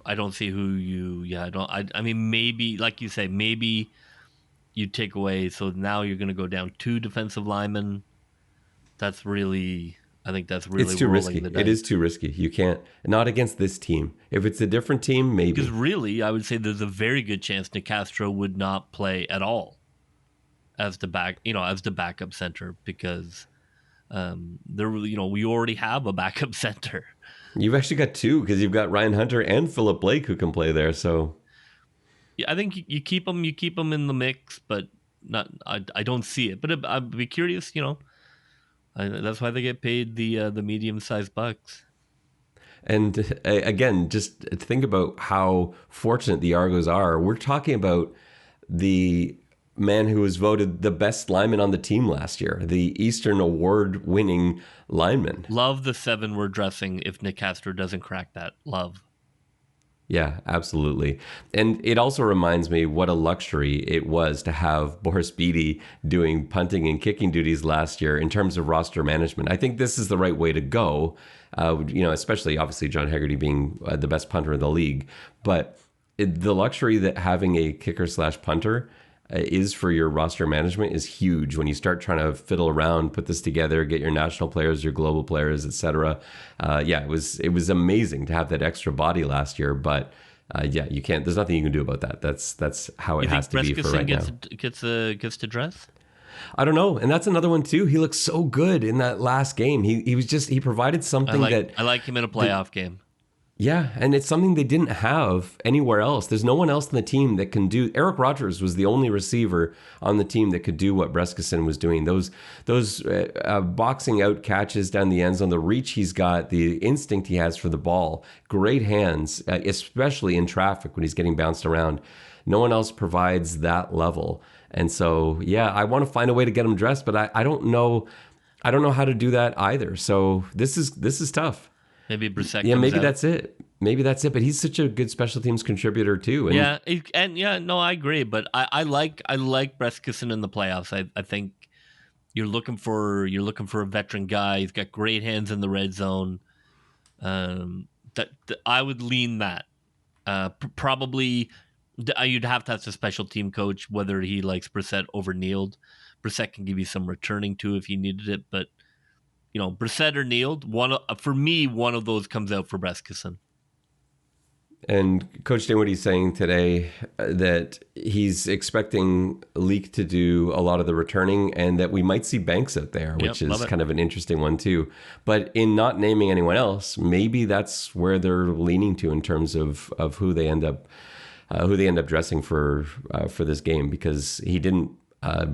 you. Yeah, maybe like you say, maybe you take away. So now you're going to go down 2 defensive linemen. I think that's really it's too risky. It is too risky. You can't, not against this team. If it's a different team, maybe. Because really, I would say there's a very good chance Nicastro would not play at all as the backup center because we already have a backup center. You've actually got 2 because you've got Ryan Hunter and Phillip Blake who can play there. So yeah, I think you keep them in the mix, but not. I don't see it, but I'd be curious. That's why they get paid the medium-sized bucks. And again, just think about how fortunate the Argos are. We're talking about the man who was voted the best lineman on the team last year, the Eastern Award-winning lineman. Love the 7 we're dressing if Nicastro doesn't crack that. Love. Yeah, absolutely. And it also reminds me what a luxury it was to have Boris Beatty doing punting and kicking duties last year in terms of roster management. I think this is the right way to go, especially obviously John Hegarty being the best punter in the league. But the luxury that having a kicker/punter is for your roster management is huge when you start trying to fiddle around, put this together, get your national players, your global players, etc. It was amazing to have that extra body last year, but you can't. There's nothing you can do about that. That's how it has to be for right now. Gets to dress? I don't know. And that's another one too. He looked so good in that last game. He provided something I like him in a playoff game. Yeah, and it's something they didn't have anywhere else. There's no one else in the team that can do. Eric Rogers was the only receiver on the team that could do what Breskison was doing. Those boxing out catches down the end zone, the reach he's got, the instinct he has for the ball, great hands, especially in traffic when he's getting bounced around. No one else provides that level. And so, yeah, I want to find a way to get him dressed, but I don't know. I don't know how to do that either. So this is tough. Maybe Brissett. Yeah, maybe out. that's it. Maybe that's it. But he's such a good special teams contributor too. And I agree. But I like Breskison in the playoffs. I think you're looking for a veteran guy. He's got great hands in the red zone. That I would lean that. Probably you'd have to ask the special team coach whether he likes Brissett over Neald. Brissett can give you some returning too if you needed it, but. Brissett or Neald, for me, one of those comes out for Breskison. And Coach Dinwiddie's saying today that he's expecting Leak to do a lot of the returning and that we might see Banks out there, which is kind of an interesting one too. But in not naming anyone else, maybe that's where they're leaning to in terms of who they end up dressing for this game, because he didn't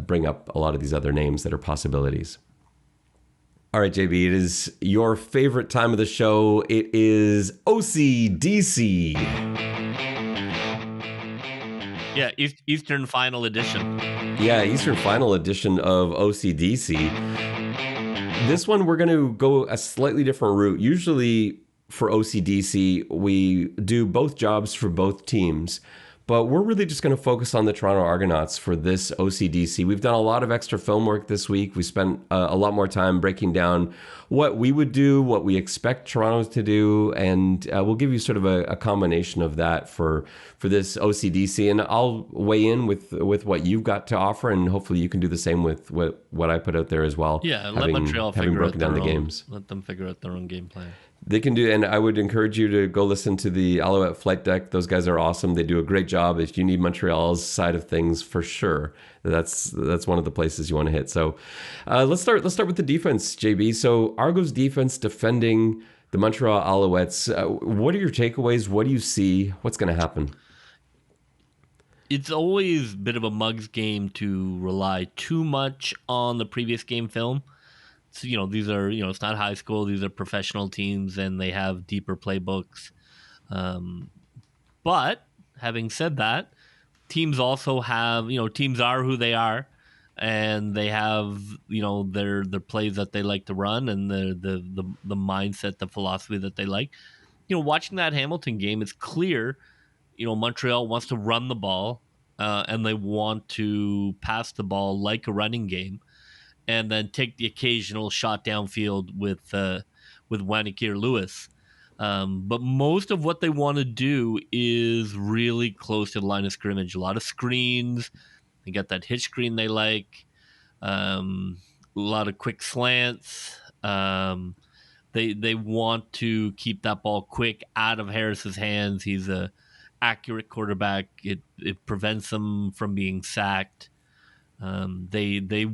bring up a lot of these other names that are possibilities. All right, JB, it is your favorite time of the show. It is OCDC. Yeah, Eastern Final Edition. Yeah, Eastern Final Edition of OCDC. This one, we're going to go a slightly different route. Usually for OCDC, we do both jobs for both teams. But we're really just going to focus on the Toronto Argonauts for this OCDC. We've done a lot of extra film work this week. We spent a lot more time breaking down what we would do, what we expect Toronto to do, and we'll give you sort of a combination of that for this OCDC. And I'll weigh in with what you've got to offer, and hopefully you can do the same with what I put out there as well. Yeah, let Montreal figure out their own games. Let them figure out their own game plan. They can do, and I would encourage you to go listen to the Alouette Flight Deck. Those guys are awesome. They do a great job. If you need Montreal's side of things, for sure, that's one of the places you want to hit. So let's start with the defense, JB. So Argos defense defending the Montreal Alouettes. What are your takeaways? What do you see? What's going to happen? It's always a bit of a mug's game to rely too much on the previous game film. So, these are, it's not high school. These are professional teams, and they have deeper playbooks. But having said that, teams also have, teams are who they are, and they have, their plays that they like to run, and the mindset, the philosophy that they like. Watching that Hamilton game, it's clear, Montreal wants to run the ball, and they want to pass the ball like a running game, and then take the occasional shot downfield with Waneke or Lewis. But most of what they want to do is really close to the line of scrimmage. A lot of screens. They got that hitch screen they like. A lot of quick slants. They want to keep that ball quick out of Harris's hands. He's a accurate quarterback. It prevents them from being sacked. They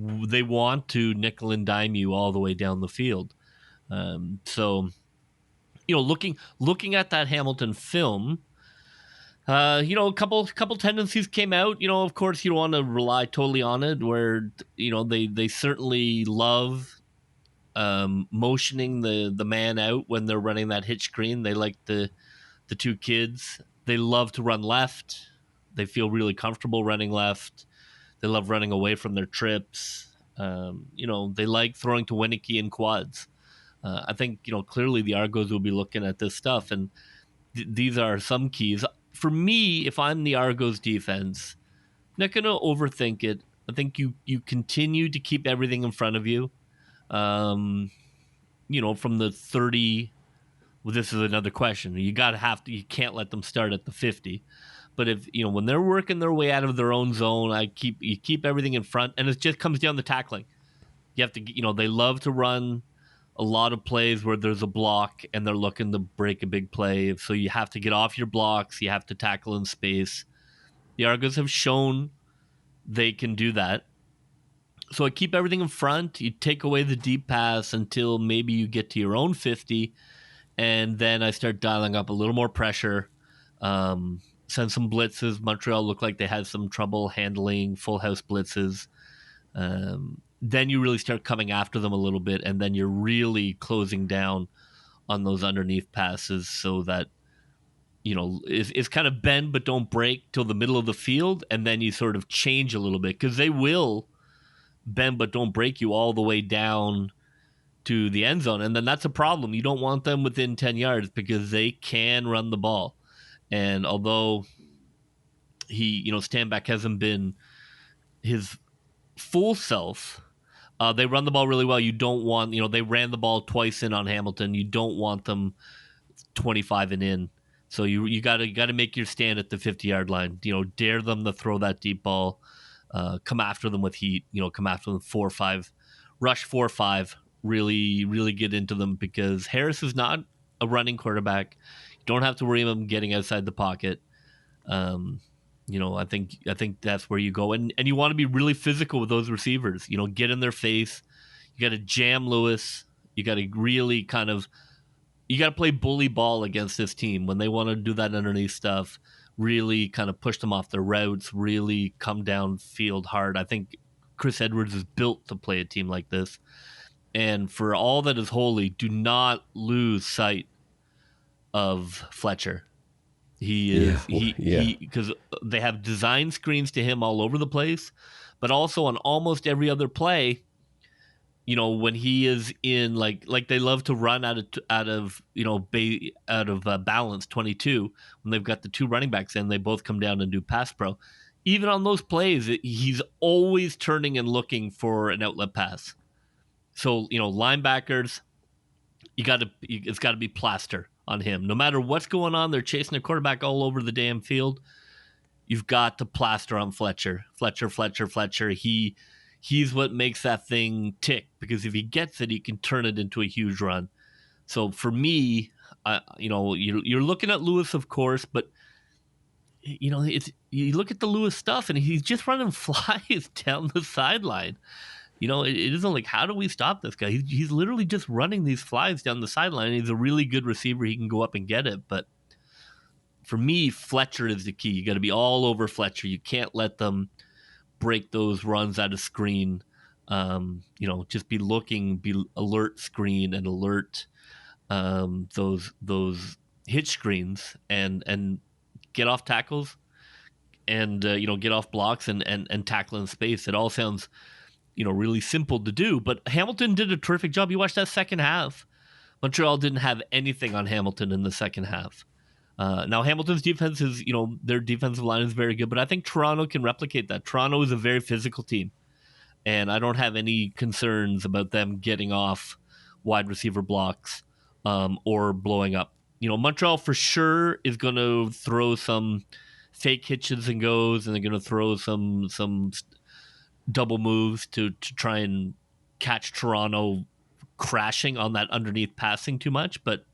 want to nickel and dime you all the way down the field. So, looking at that Hamilton film, a couple tendencies came out. Of course, you don't want to rely totally on it. Where they certainly love motioning the man out when they're running that hitch screen. They like the two kids. They love to run left. They feel really comfortable running left. They love running away from their trips. They like throwing to Waneke in quads. I think, clearly the Argos will be looking at this stuff, and these are some keys. For me, if I'm the Argos defense, not going to overthink it. I think you continue to keep everything in front of you. From the 30, well, this is another question. You can't let them start at the 50. But if when they're working their way out of their own zone, you keep everything in front, and it just comes down to tackling. You have to, they love to run a lot of plays where there's a block and they're looking to break a big play. So you have to get off your blocks. You have to tackle in space. The Argos have shown they can do that. So I keep everything in front. You take away the deep pass until maybe you get to your own 50, and then I start dialing up a little more pressure. Send some blitzes. Montreal looked like they had some trouble handling full house blitzes. Then you really start coming after them a little bit, and then you're really closing down on those underneath passes so that, it's kind of bend but don't break till the middle of the field, and then you sort of change a little bit because they will bend but don't break you all the way down to the end zone. And then that's a problem. You don't want them within 10 yards because they can run the ball. And although Stanback hasn't been his full self, they run the ball really well. You don't want, they ran the ball twice in on Hamilton. You don't want them 25 and in. So you got to make your stand at the 50-yard line. Dare them to throw that deep ball. Come after them with heat. Come after them 4-5, rush 4-5. Really, really get into them because Harris is not a running quarterback. You don't have to worry about him getting outside the pocket. I think that's where you go, and you want to be really physical with those receivers. Get in their face. You got to jam Lewis. You got to really you got to play bully ball against this team when they want to do that underneath stuff. Really kind of push them off their routes. Really come downfield hard. I think Chris Edwards is built to play a team like this. And for all that is holy, do not lose sight of Fletcher. He is because they have design screens to him all over the place, but also on almost every other play. When he is in like they love to run out of balance 22 when they've got the two running backs and they both come down and do pass pro. Even on those plays, he's always turning and looking for an outlet pass. So linebackers, it's got to be plaster on him. No matter what's going on, they're chasing a quarterback all over the damn field. You've got to plaster on Fletcher. Fletcher. He's what makes that thing tick, because if he gets it, he can turn it into a huge run. So for me, you're looking at Lewis, of course, but you look at the Lewis stuff, and he's just running flies down the sideline. It isn't like, how do we stop this guy? He's literally just running these flies down the sideline. He's a really good receiver. He can go up and get it. But for me, Fletcher is the key. You got to be all over Fletcher. You can't let them break those runs out of screen. Just be alert screen and alert those hitch screens and get off tackles and get off blocks and tackle in space. It all sounds really simple to do, but Hamilton did a terrific job. You watched that second half. Montreal didn't have anything on Hamilton in the second half. Now Hamilton's defense is, their defensive line is very good, but I think Toronto can replicate that. Toronto is a very physical team, and I don't have any concerns about them getting off wide receiver blocks or blowing up. Montreal for sure is going to throw some fake hitches and goes, and they're going to throw some double moves to try and catch Toronto crashing on that underneath passing too much. But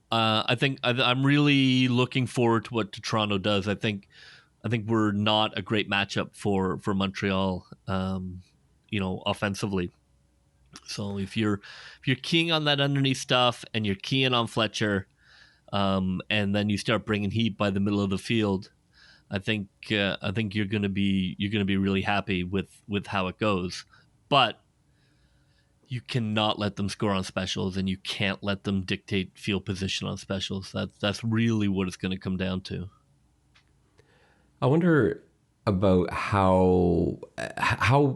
I think I'm really looking forward to what Toronto does. I think we're not a great matchup for Montreal, offensively. So if you're keying on that underneath stuff and you're keying on Fletcher, and then you start bringing heat by the middle of the field, I think you're gonna be really happy with how it goes. But you cannot let them score on specials, and you can't let them dictate field position on specials. That's really what it's going to come down to. I wonder about how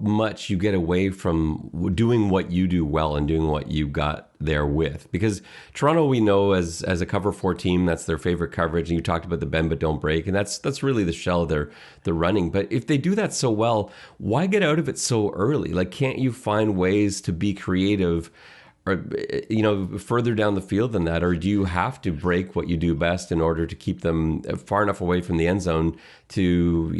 much you get away from doing what you do well and doing what you got there with. Because Toronto, we know as a cover 4 team, that's their favorite coverage. And you talked about the bend but don't break, and that's really the shell they're running. But if they do that so well, why get out of it so early? Like, can't you find ways to be creative, or further down the field than that? Or do you have to break what you do best in order to keep them far enough away from the end zone to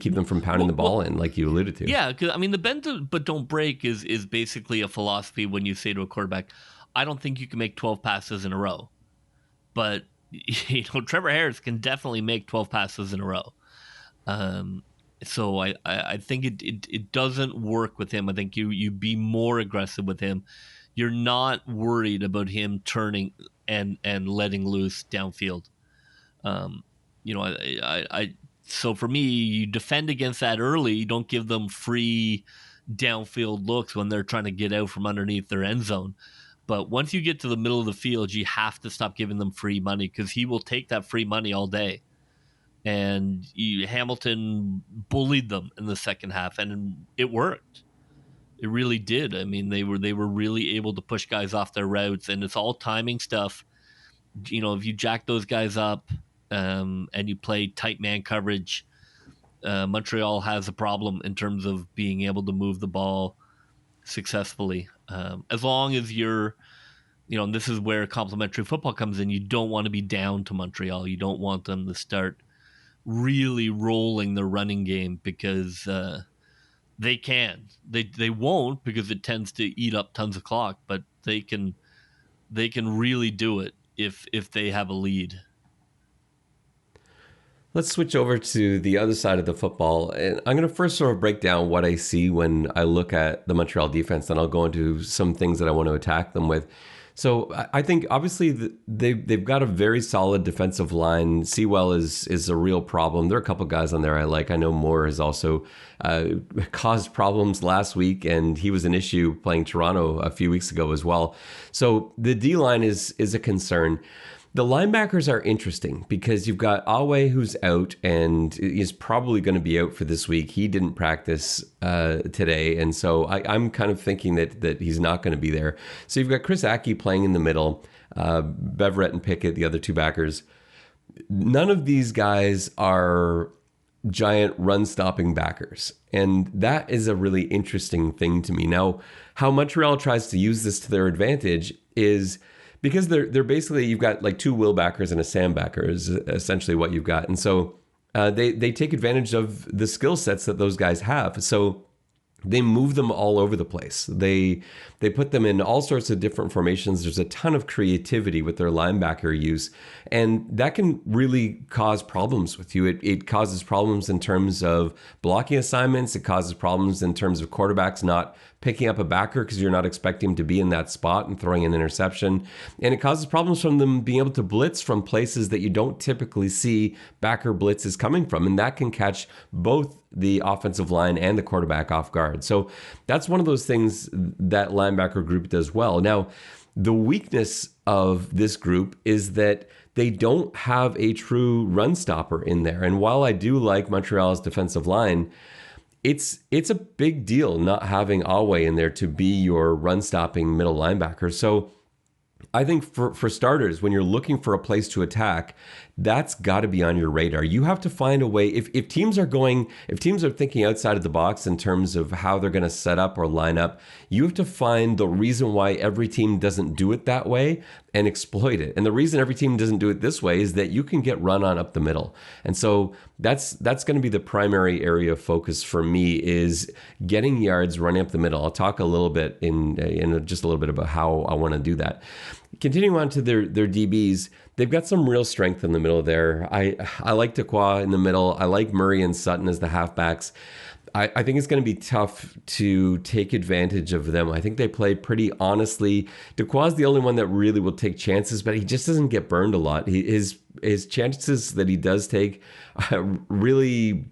keep them from pounding the ball in, like you alluded to? Yeah, because the bend but don't break is basically a philosophy when you say to a quarterback, I don't think you can make 12 passes in a row. But Trevor Harris can definitely make 12 passes in a row. So I think it doesn't work with him. I think you be more aggressive with him. You're not worried about him turning and letting loose downfield. Um, so for me, you defend against that early. You don't give them free downfield looks when they're trying to get out from underneath their end zone. But once you get to the middle of the field, you have to stop giving them free money, because he will take that free money all day. And Hamilton bullied them in the second half, and it worked. It really did. I mean, they were really able to push guys off their routes, and it's all timing stuff. If you jack those guys up, and you play tight man coverage, Montreal has a problem in terms of being able to move the ball successfully. As long as you're, and this is where complementary football comes in, you don't want to be down to Montreal. You don't want them to start really rolling the running game, because they can. They won't, because it tends to eat up tons of clock, but they can really do it if they have a lead. Let's switch over to the other side of the football. And I'm going to first sort of break down what I see when I look at the Montreal defense, then I'll go into some things that I want to attack them with. So I think obviously they've got a very solid defensive line. Sewell is a real problem. There are a couple guys on there I like. I know Moore has also caused problems last week, and he was an issue playing Toronto a few weeks ago as well. So the D-line is a concern. The linebackers are interesting because you've got Awe, who's out and is probably going to be out for this week. He didn't practice today, and so I'm kind of thinking that he's not going to be there. So you've got Chris Aki playing in the middle, Beverett and Pickett, the other two backers. None of these guys are giant run-stopping backers, and that is a really interesting thing to me. Now, how Montreal tries to use this to their advantage is because they're basically, you've got like two Will backers and a Sam backer is essentially what you've got. And so they take advantage of the skill sets that those guys have. So they move them all over the place. They put them in all sorts of different formations. There's a ton of creativity with their linebacker use, and that can really cause problems with you. It causes problems in terms of blocking assignments. It causes problems in terms of quarterbacks not picking up a backer because you're not expecting him to be in that spot and throwing an interception. And it causes problems from them being able to blitz from places that you don't typically see backer blitzes coming from. And that can catch both the offensive line and the quarterback off guard. So that's one of those things that linebacker group does well. Now, the weakness of this group is that they don't have a true run stopper in there. And while I do like Montreal's defensive line, it's a big deal not having Awe in there to be your run-stopping middle linebacker. So I think for starters, when you're looking for a place to attack, that's got to be on your radar. You have to find a way. If teams are thinking outside of the box in terms of how they're going to set up or line up, you have to find the reason why every team doesn't do it that way and exploit it. And the reason every team doesn't do it this way is that you can get run on up the middle. And so that's going to be the primary area of focus for me, is getting yards running up the middle. I'll talk a little bit in just a little bit about how I want to do that. Continuing on to their DBs, they've got some real strength in the middle there. I like Dequoy in the middle. I like Murray and Sutton as the halfbacks. I think it's going to be tough to take advantage of them. I think they play pretty honestly. Dequoy's the only one that really will take chances, but he just doesn't get burned a lot. His chances that he does take really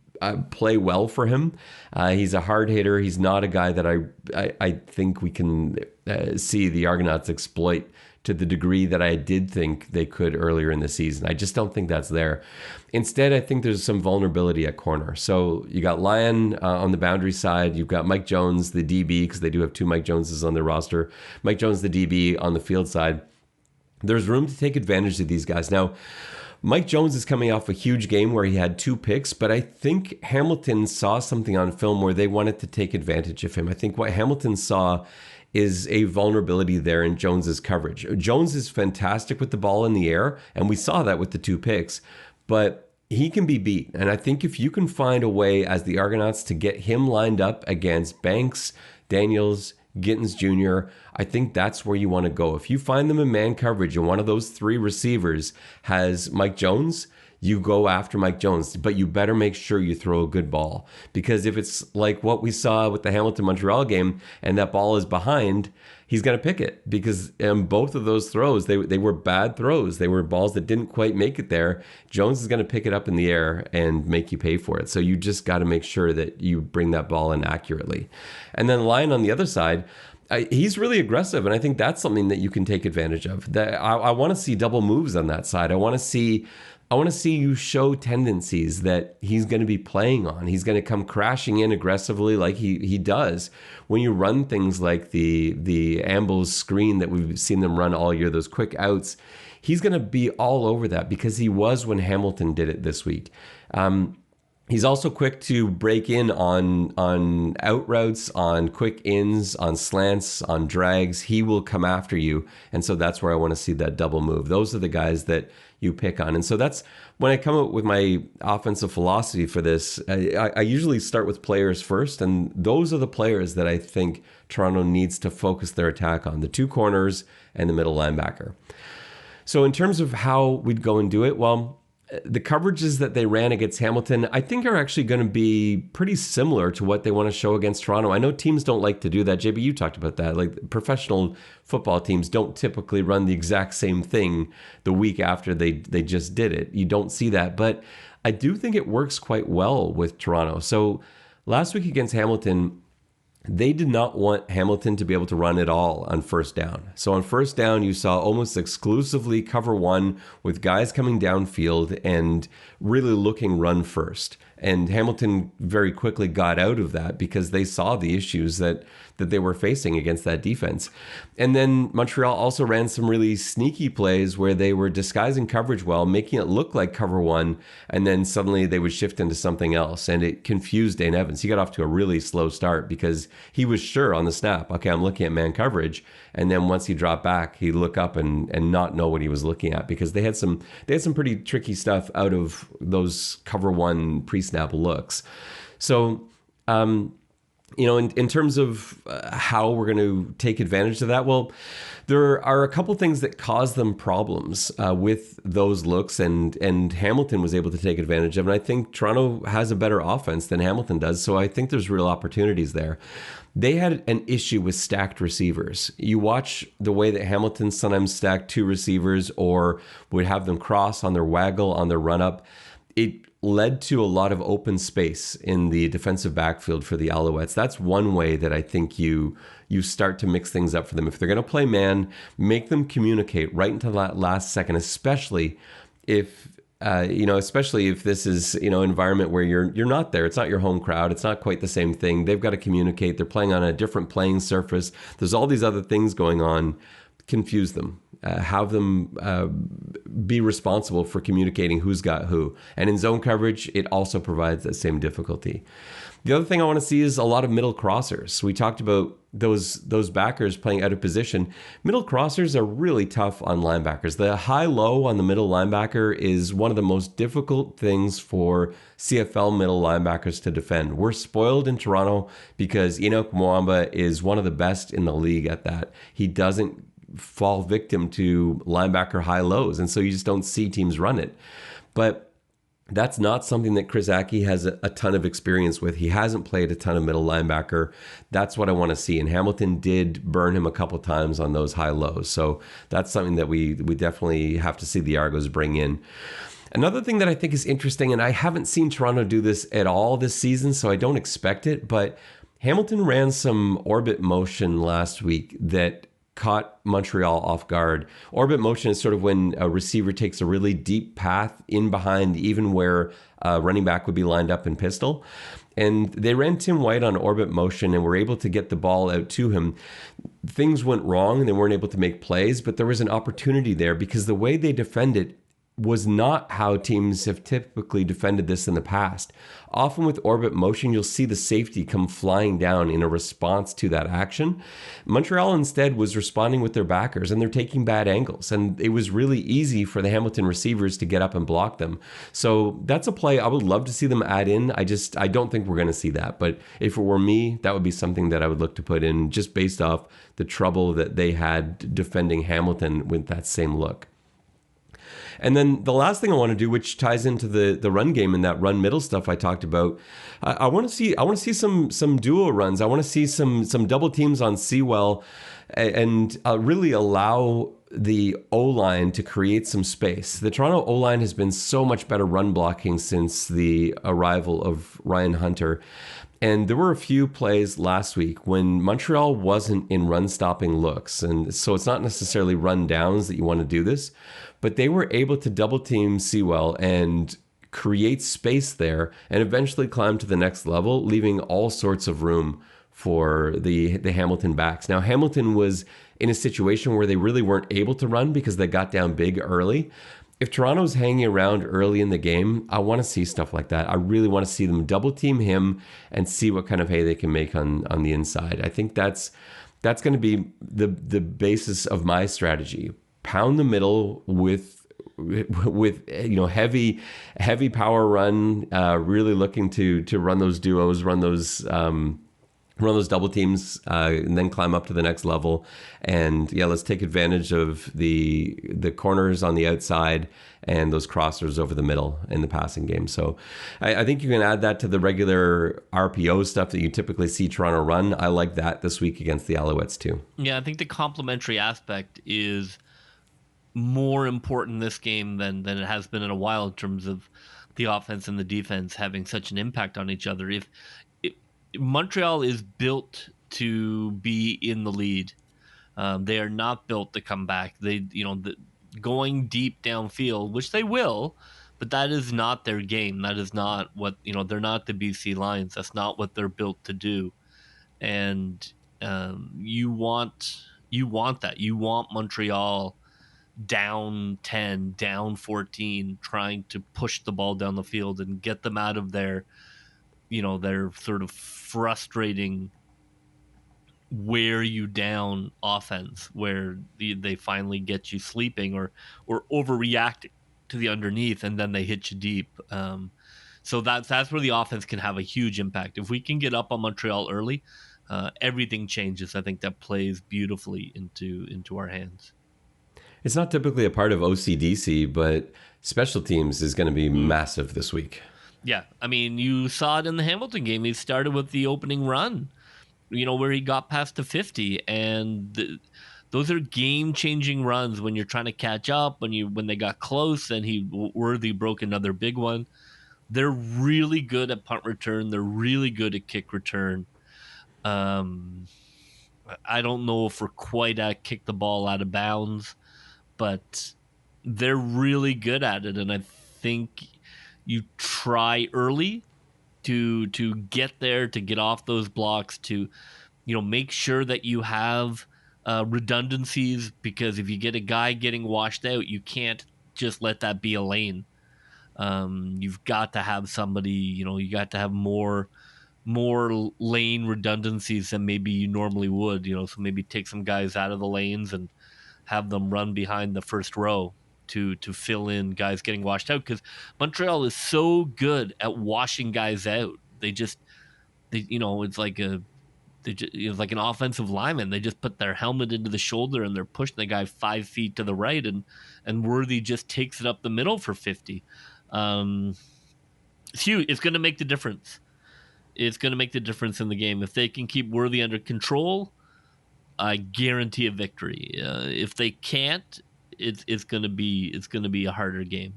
play well for him. He's a hard hitter. He's not a guy that I think we can see the Argonauts exploit to the degree that I did think they could earlier in the season. I just don't think that's there. Instead, I think there's some vulnerability at corner. So you got Lyon on the boundary side. You've got Mike Jones, the DB, because they do have two Mike Joneses on their roster. Mike Jones, the DB, on the field side. There's room to take advantage of these guys. Now, Mike Jones is coming off a huge game where he had 2 picks, but I think Hamilton saw something on film where they wanted to take advantage of him. I think what Hamilton saw is a vulnerability there in Jones's coverage. Jones is fantastic with the ball in the air, and we saw that with the 2 picks, but he can be beat. And I think if you can find a way as the Argonauts to get him lined up against Banks, Daniels, Gittins Jr., I think that's where you want to go. If you find them in man coverage and one of those 3 receivers has Mike Jones, you go after Mike Jones, but you better make sure you throw a good ball. Because if it's like what we saw with the Hamilton-Montreal game and that ball is behind, he's going to pick it. Because both of those throws, they were bad throws. They were balls that didn't quite make it there. Jones is going to pick it up in the air and make you pay for it. So you just got to make sure that you bring that ball in accurately. And then Lyon on the other side, he's really aggressive, and I think that's something that you can take advantage of. That I want to see double moves on that side. I want to see you show tendencies that he's going to be playing on. He's going to come crashing in aggressively like he does when you run things like the Ambles screen that we've seen them run all year, those quick outs. He's going to be all over that because he was when Hamilton did it this week. He's also quick to break in on out routes, on quick ins, on slants, on drags. He will come after you. And so that's where I want to see that double move. Those are the guys that you pick on. And so that's when I come up with my offensive philosophy for this. I usually start with players first. And those are the players that I think Toronto needs to focus their attack on, the two corners and the middle linebacker. So in terms of how we'd go and do it, well, the coverages that they ran against Hamilton, I think are actually going to be pretty similar to what they want to show against Toronto. I know teams don't like to do that. JB, you talked about that. Like professional football teams don't typically run the exact same thing the week after they just did it. You don't see that. But I do think it works quite well with Toronto. So last week against Hamilton, they did not want Hamilton to be able to run at all on first down. So on first down, you saw almost exclusively cover one with guys coming downfield and really looking run first. And Hamilton very quickly got out of that because they saw the issues that they were facing against that defense. And then Montreal also ran some really sneaky plays where they were disguising coverage well, making it look like cover one, and then suddenly they would shift into something else. And it confused Dane Evans. He got off to a really slow start because he was sure on the snap, okay, I'm looking at man coverage. And then once he dropped back, he'd look up and not know what he was looking at because they had some pretty tricky stuff out of those cover one pre-snap looks. So, in terms of how we're going to take advantage of that, well, there are a couple things that cause them problems with those looks, and Hamilton was able to take advantage of it. And I think Toronto has a better offense than Hamilton does, so I think there's real opportunities there. They had an issue with stacked receivers. You watch the way that Hamilton sometimes stacked two receivers or would have them cross on their waggle, on their run-up. It led to a lot of open space in the defensive backfield for the Alouettes. That's one way that I think you start to mix things up for them. If they're going to play man, make them communicate right into that last second, especially if this is, an environment where you're not there. It's not your home crowd. It's not quite the same thing. They've got to communicate. They're playing on a different playing surface. There's all these other things going on. Confuse them. Have them be responsible for communicating who's got who. And in zone coverage, it also provides that same difficulty. The other thing I want to see is a lot of middle crossers. We talked about those backers playing out of position. Middle crossers are really tough on linebackers. The high-low on the middle linebacker is one of the most difficult things for CFL middle linebackers to defend. We're spoiled in Toronto because Enoch Mwamba is one of the best in the league at that. He doesn't fall victim to linebacker high lows, and so you just don't see teams run it. But that's not something that Chris Aki has a ton of experience with. He hasn't played a ton of middle linebacker. That's what I want to see. And Hamilton did burn him a couple times on those high lows. So that's something that we definitely have to see the Argos bring in. Another thing that I think is interesting, and I haven't seen Toronto do this at all this season, so I don't expect it, but Hamilton ran some orbit motion last week that caught Montreal off guard. Orbit motion is sort of when a receiver takes a really deep path in behind even where a running back would be lined up in pistol. And they ran Tim White on orbit motion and were able to get the ball out to him. Things went wrong and they weren't able to make plays, but there was an opportunity there because the way they defended was not how teams have typically defended this in the past. Often with orbit motion, you'll see the safety come flying down in a response to that action. Montreal instead was responding with their backers and they're taking bad angles. And it was really easy for the Hamilton receivers to get up and block them. So that's a play I would love to see them add in. I don't think we're going to see that. But if it were me, that would be something that I would look to put in just based off the trouble that they had defending Hamilton with that same look. And then the last thing I want to do, which ties into the run game and that run middle stuff I talked about, I want to see some duo runs. I want to see some double teams on Sewell, and really allow the O-line to create some space. The Toronto O-line has been so much better run blocking since the arrival of Ryan Hunter. And there were a few plays last week when Montreal wasn't in run-stopping looks. And so it's not necessarily run downs that you want to do this, but they were able to double-team Sewell and create space there and eventually climb to the next level, leaving all sorts of room for the Hamilton backs. Now, Hamilton was in a situation where they really weren't able to run because they got down big early. If Toronto's hanging around early in the game, I want to see stuff like that. I really want to see them double team him and see what kind of hay they can make on the inside. I think that's going to be the basis of my strategy. Pound the middle with heavy power run, really looking to run those duos, run those double teams, and then climb up to the next level. And let's take advantage of the corners on the outside and those crossers over the middle in the passing game. So I think you can add that to the regular RPO stuff that you typically see Toronto run. I like that this week against the Alouettes too. Yeah, I think the complementary aspect is more important this game than it has been in a while in terms of the offense and the defense having such an impact on each other. If Montreal is built to be in the lead. They are not built to come back. Going deep downfield, which they will, but that is not their game. That is not what, they're not the BC Lions. That's not what they're built to do. And you want that. You want Montreal down 10, down 14, trying to push the ball down the field and get them out of their sort of frustrating wear you down offense where they finally get you sleeping or overreacting to the underneath, and then they hit you deep. So that's where the offense can have a huge impact. If we can get up on Montreal early, everything changes. I think that plays beautifully into our hands. It's not typically a part of OCDC, but special teams is going to be massive this week. Yeah, I mean, you saw it in the Hamilton game. He started with the opening run, where he got past the 50, and those are game-changing runs when you're trying to catch up. When they got close, and Worthy broke another big one. They're really good at punt return. They're really good at kick return. I don't know if we're quite at kick the ball out of bounds, but they're really good at it, and I think you try early to get there, to get off those blocks, to make sure that you have redundancies, because if you get a guy getting washed out, you can't just let that be a lane. You've got to have somebody, you got to have more lane redundancies than maybe you normally would, so maybe take some guys out of the lanes and have them run behind the first row to fill in guys getting washed out, because Montreal is so good at washing guys out. It's like it's like an offensive lineman. They just put their helmet into the shoulder and they're pushing the guy 5 feet to the right, and Worthy just takes it up the middle for 50. It's huge. It's going to make the difference. It's going to make the difference in the game. If they can keep Worthy under control, I guarantee a victory. If they can't, it's going to be a harder game.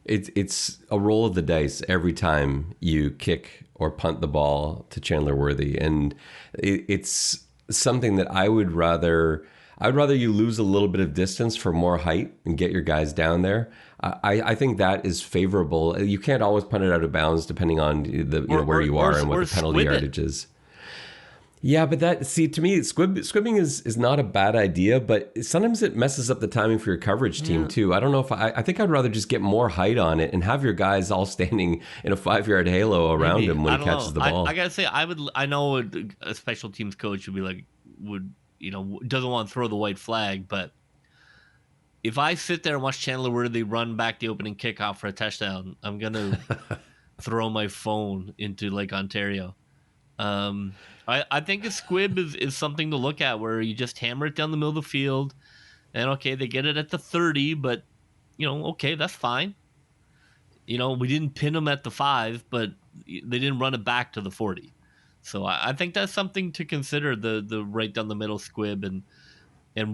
It's a roll of the dice every time you kick or punt the ball to Chandler Worthy, and it's something that I would rather you lose a little bit of distance for more height and get your guys down there. I think that is favorable. You can't always punt it out of bounds depending on where you are and what the penalty yardage is. Yeah, but to me, squibbing is not a bad idea, but sometimes it messes up the timing for your coverage team too. I don't know if I think I'd rather just get more height on it and have your guys all standing in a 5-yard halo around him when he catches the ball. I gotta say, I know a special teams coach doesn't want to throw the white flag, but if I sit there and watch Chandler Worthy run back the opening kickoff for a touchdown, I'm gonna throw my phone into Lake Ontario. I think a squib is something to look at, where you just hammer it down the middle of the field, and okay, they get it at the 30, but okay, that's fine. We didn't pin them at the 5, but they didn't run it back to the 40. So I think that's something to consider, the right down the middle squib, and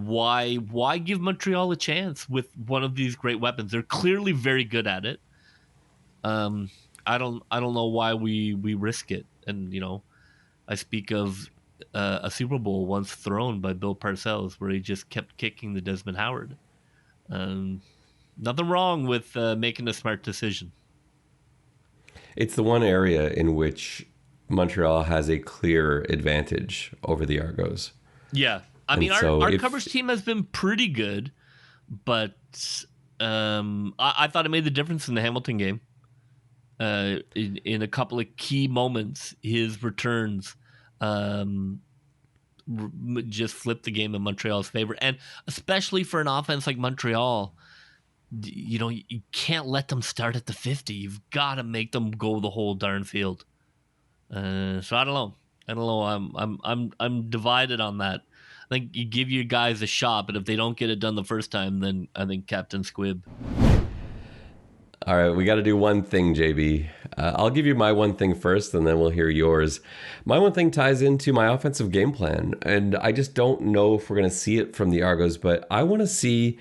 why give Montreal a chance with one of these great weapons? They're clearly very good at it. I don't know why we risk it. And I speak of a Super Bowl once thrown by Bill Parcells where he just kept kicking the Desmond Howard. Um, Nothing wrong with making a smart decision. It's the one area in which Montreal has a clear advantage over the Argos. Yeah. I And mean, so our if coverage team has been pretty good, but I thought it made the difference in the Hamilton game. In a couple of key moments, his returns just flipped the game in Montreal's favor. And especially for an offense like Montreal, you can't let them start at the 50. You've got to make them go the whole darn field. So I don't know. I'm divided on that. I think you give your guys a shot, but if they don't get it done the first time, then I think Captain Squib. All right, we got to do one thing, JB. I'll give you my one thing first, and then we'll hear yours. My one thing ties into my offensive game plan, and I just don't know if we're going to see it from the Argos, but I want to see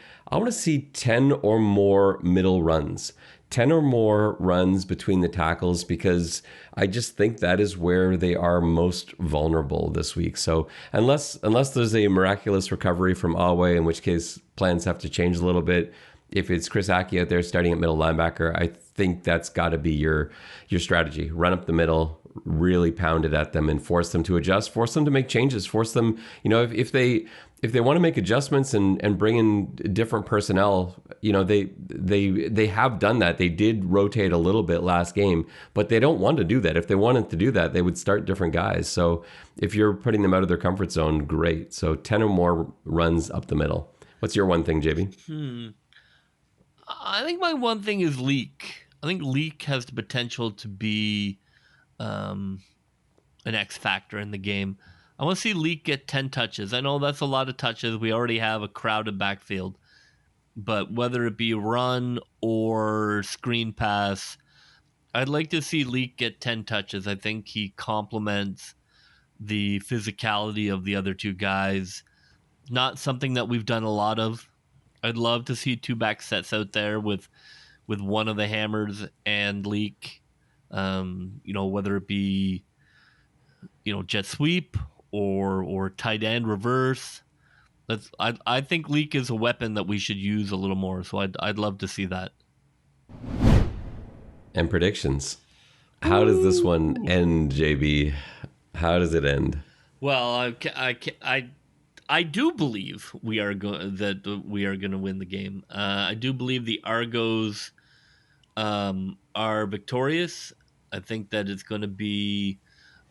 10 or more middle runs. 10 or more runs between the tackles, because I just think that is where they are most vulnerable this week. So unless there's a miraculous recovery from Alouettes, in which case plans have to change a little bit. If it's Chris Aki out there starting at middle linebacker, I think that's got to be your strategy. Run up the middle, really pound it at them, and force them to adjust, force them to make changes, force them, if they want to make adjustments and bring in different personnel, they have done that. They did rotate a little bit last game, but they don't want to do that. If they wanted to do that, they would start different guys. So if you're putting them out of their comfort zone, great. So 10 or more runs up the middle. What's your one thing, JB? I think my one thing is Leak. I think Leak has the potential to be an X factor in the game. I want to see Leak get 10 touches. I know that's a lot of touches. We already have a crowded backfield. But whether it be run or screen pass, I'd like to see Leak get 10 touches. I think he complements the physicality of the other two guys. Not something that we've done a lot of. I'd love to see 2-back sets out there with one of the hammers and Leak. Whether it be jet sweep or tight end reverse. I think Leak is a weapon that we should use a little more. So I'd love to see that. And predictions. How does this one end, JB? How does it end? Well, I do believe we are going to win the game. I do believe the Argos are victorious. I think that it's going to be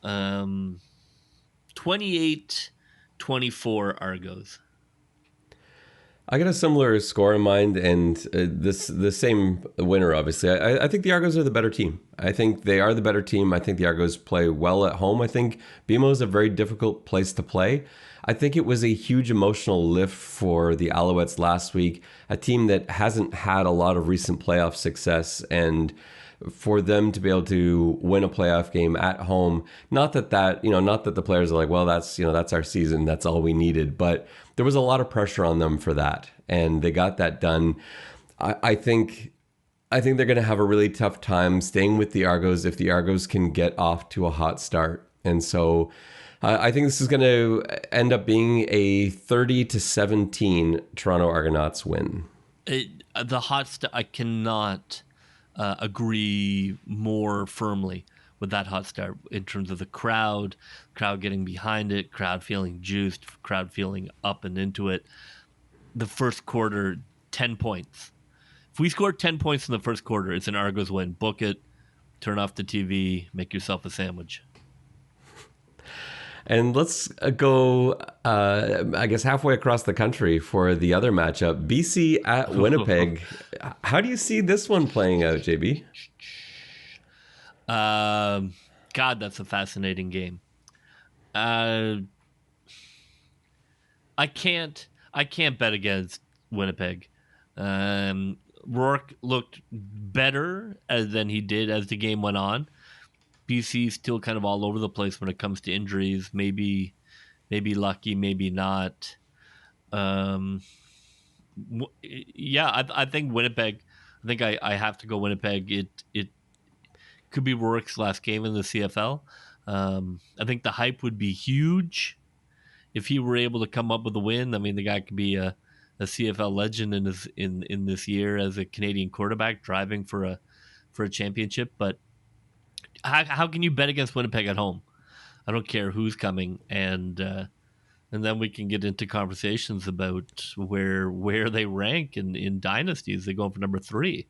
28-24 Argos. I got a similar score in mind, and the same winner, obviously. I think the Argos are the better team. I think they are the better team. I think the Argos play well at home. I think BMO is a very difficult place to play. I think it was a huge emotional lift for the Alouettes last week, a team that hasn't had a lot of recent playoff success, and for them to be able to win a playoff game at home, not that the players are like, well, that's our season, that's all we needed, but there was a lot of pressure on them for that, and they got that done. I think they're going to have a really tough time staying with the Argos if the Argos can get off to a hot start, and so I think this is going to end up being a 30-17 Toronto Argonauts win. I cannot agree more firmly with that hot start in terms of the crowd getting behind it, crowd feeling juiced, crowd feeling up and into it. The first quarter, 10 points. If we score 10 points in the first quarter, it's an Argos win. Book it, turn off the TV, make yourself a sandwich. And let's go, I guess, halfway across the country for the other matchup, BC at Winnipeg. How do you see this one playing out, JB? God, that's a fascinating game. I can't bet against Winnipeg. Rourke looked better than he did as the game went on. BC's still kind of all over the place when it comes to injuries. Maybe lucky, maybe not. I think Winnipeg. I think I have to go Winnipeg. It could be Rourke's last game in the CFL. I think the hype would be huge if he were able to come up with a win. I mean, the guy could be a CFL legend in this year as a Canadian quarterback driving for a championship. But how can you bet against Winnipeg at home? I don't care who's coming, and then we can get into conversations about where they rank in dynasties. They go for number 3.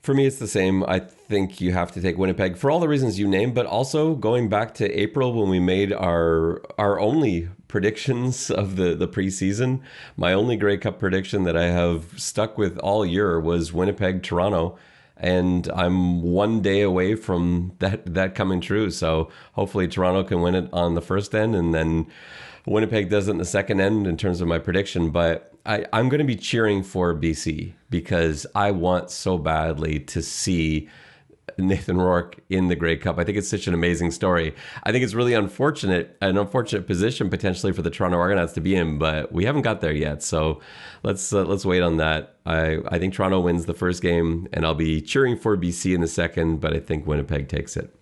For me, it's the same. I think you have to take Winnipeg for all the reasons you named, but also going back to April when we made our only predictions of the preseason. My only Grey Cup prediction that I have stuck with all year was Winnipeg-Toronto. And I'm one day away from that coming true. So hopefully Toronto can win it on the first end, and then Winnipeg does it in the second end in terms of my prediction. But I'm going to be cheering for BC because I want so badly to see Nathan Rourke in the Grey Cup. I think it's such an amazing story. I think it's really an unfortunate position potentially for the Toronto Argonauts to be in, but we haven't got there yet. So let's wait on that. I think Toronto wins the first game, and I'll be cheering for BC in the second, but I think Winnipeg takes it.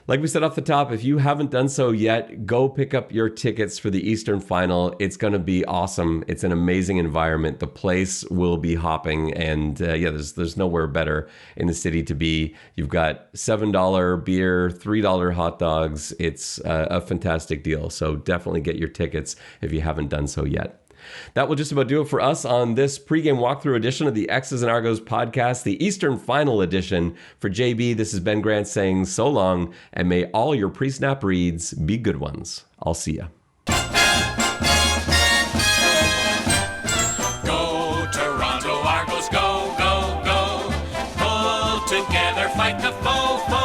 Like we said off the top, if you haven't done so yet, go pick up your tickets for the Eastern Final. It's going to be awesome. It's an amazing environment. The place will be hopping, and there's nowhere better in the city to be. You've got $7 beer, $3 hot dogs. It's a fantastic deal. So definitely get your tickets if you haven't done so yet. That will just about do it for us on this pregame walkthrough edition of the X's and Argos podcast, the Eastern Final edition. For JB, this is Ben Grant saying so long, and may all your pre-snap reads be good ones. I'll see ya. Go, Toronto Argos, go, go, go. Pull together, fight the foe.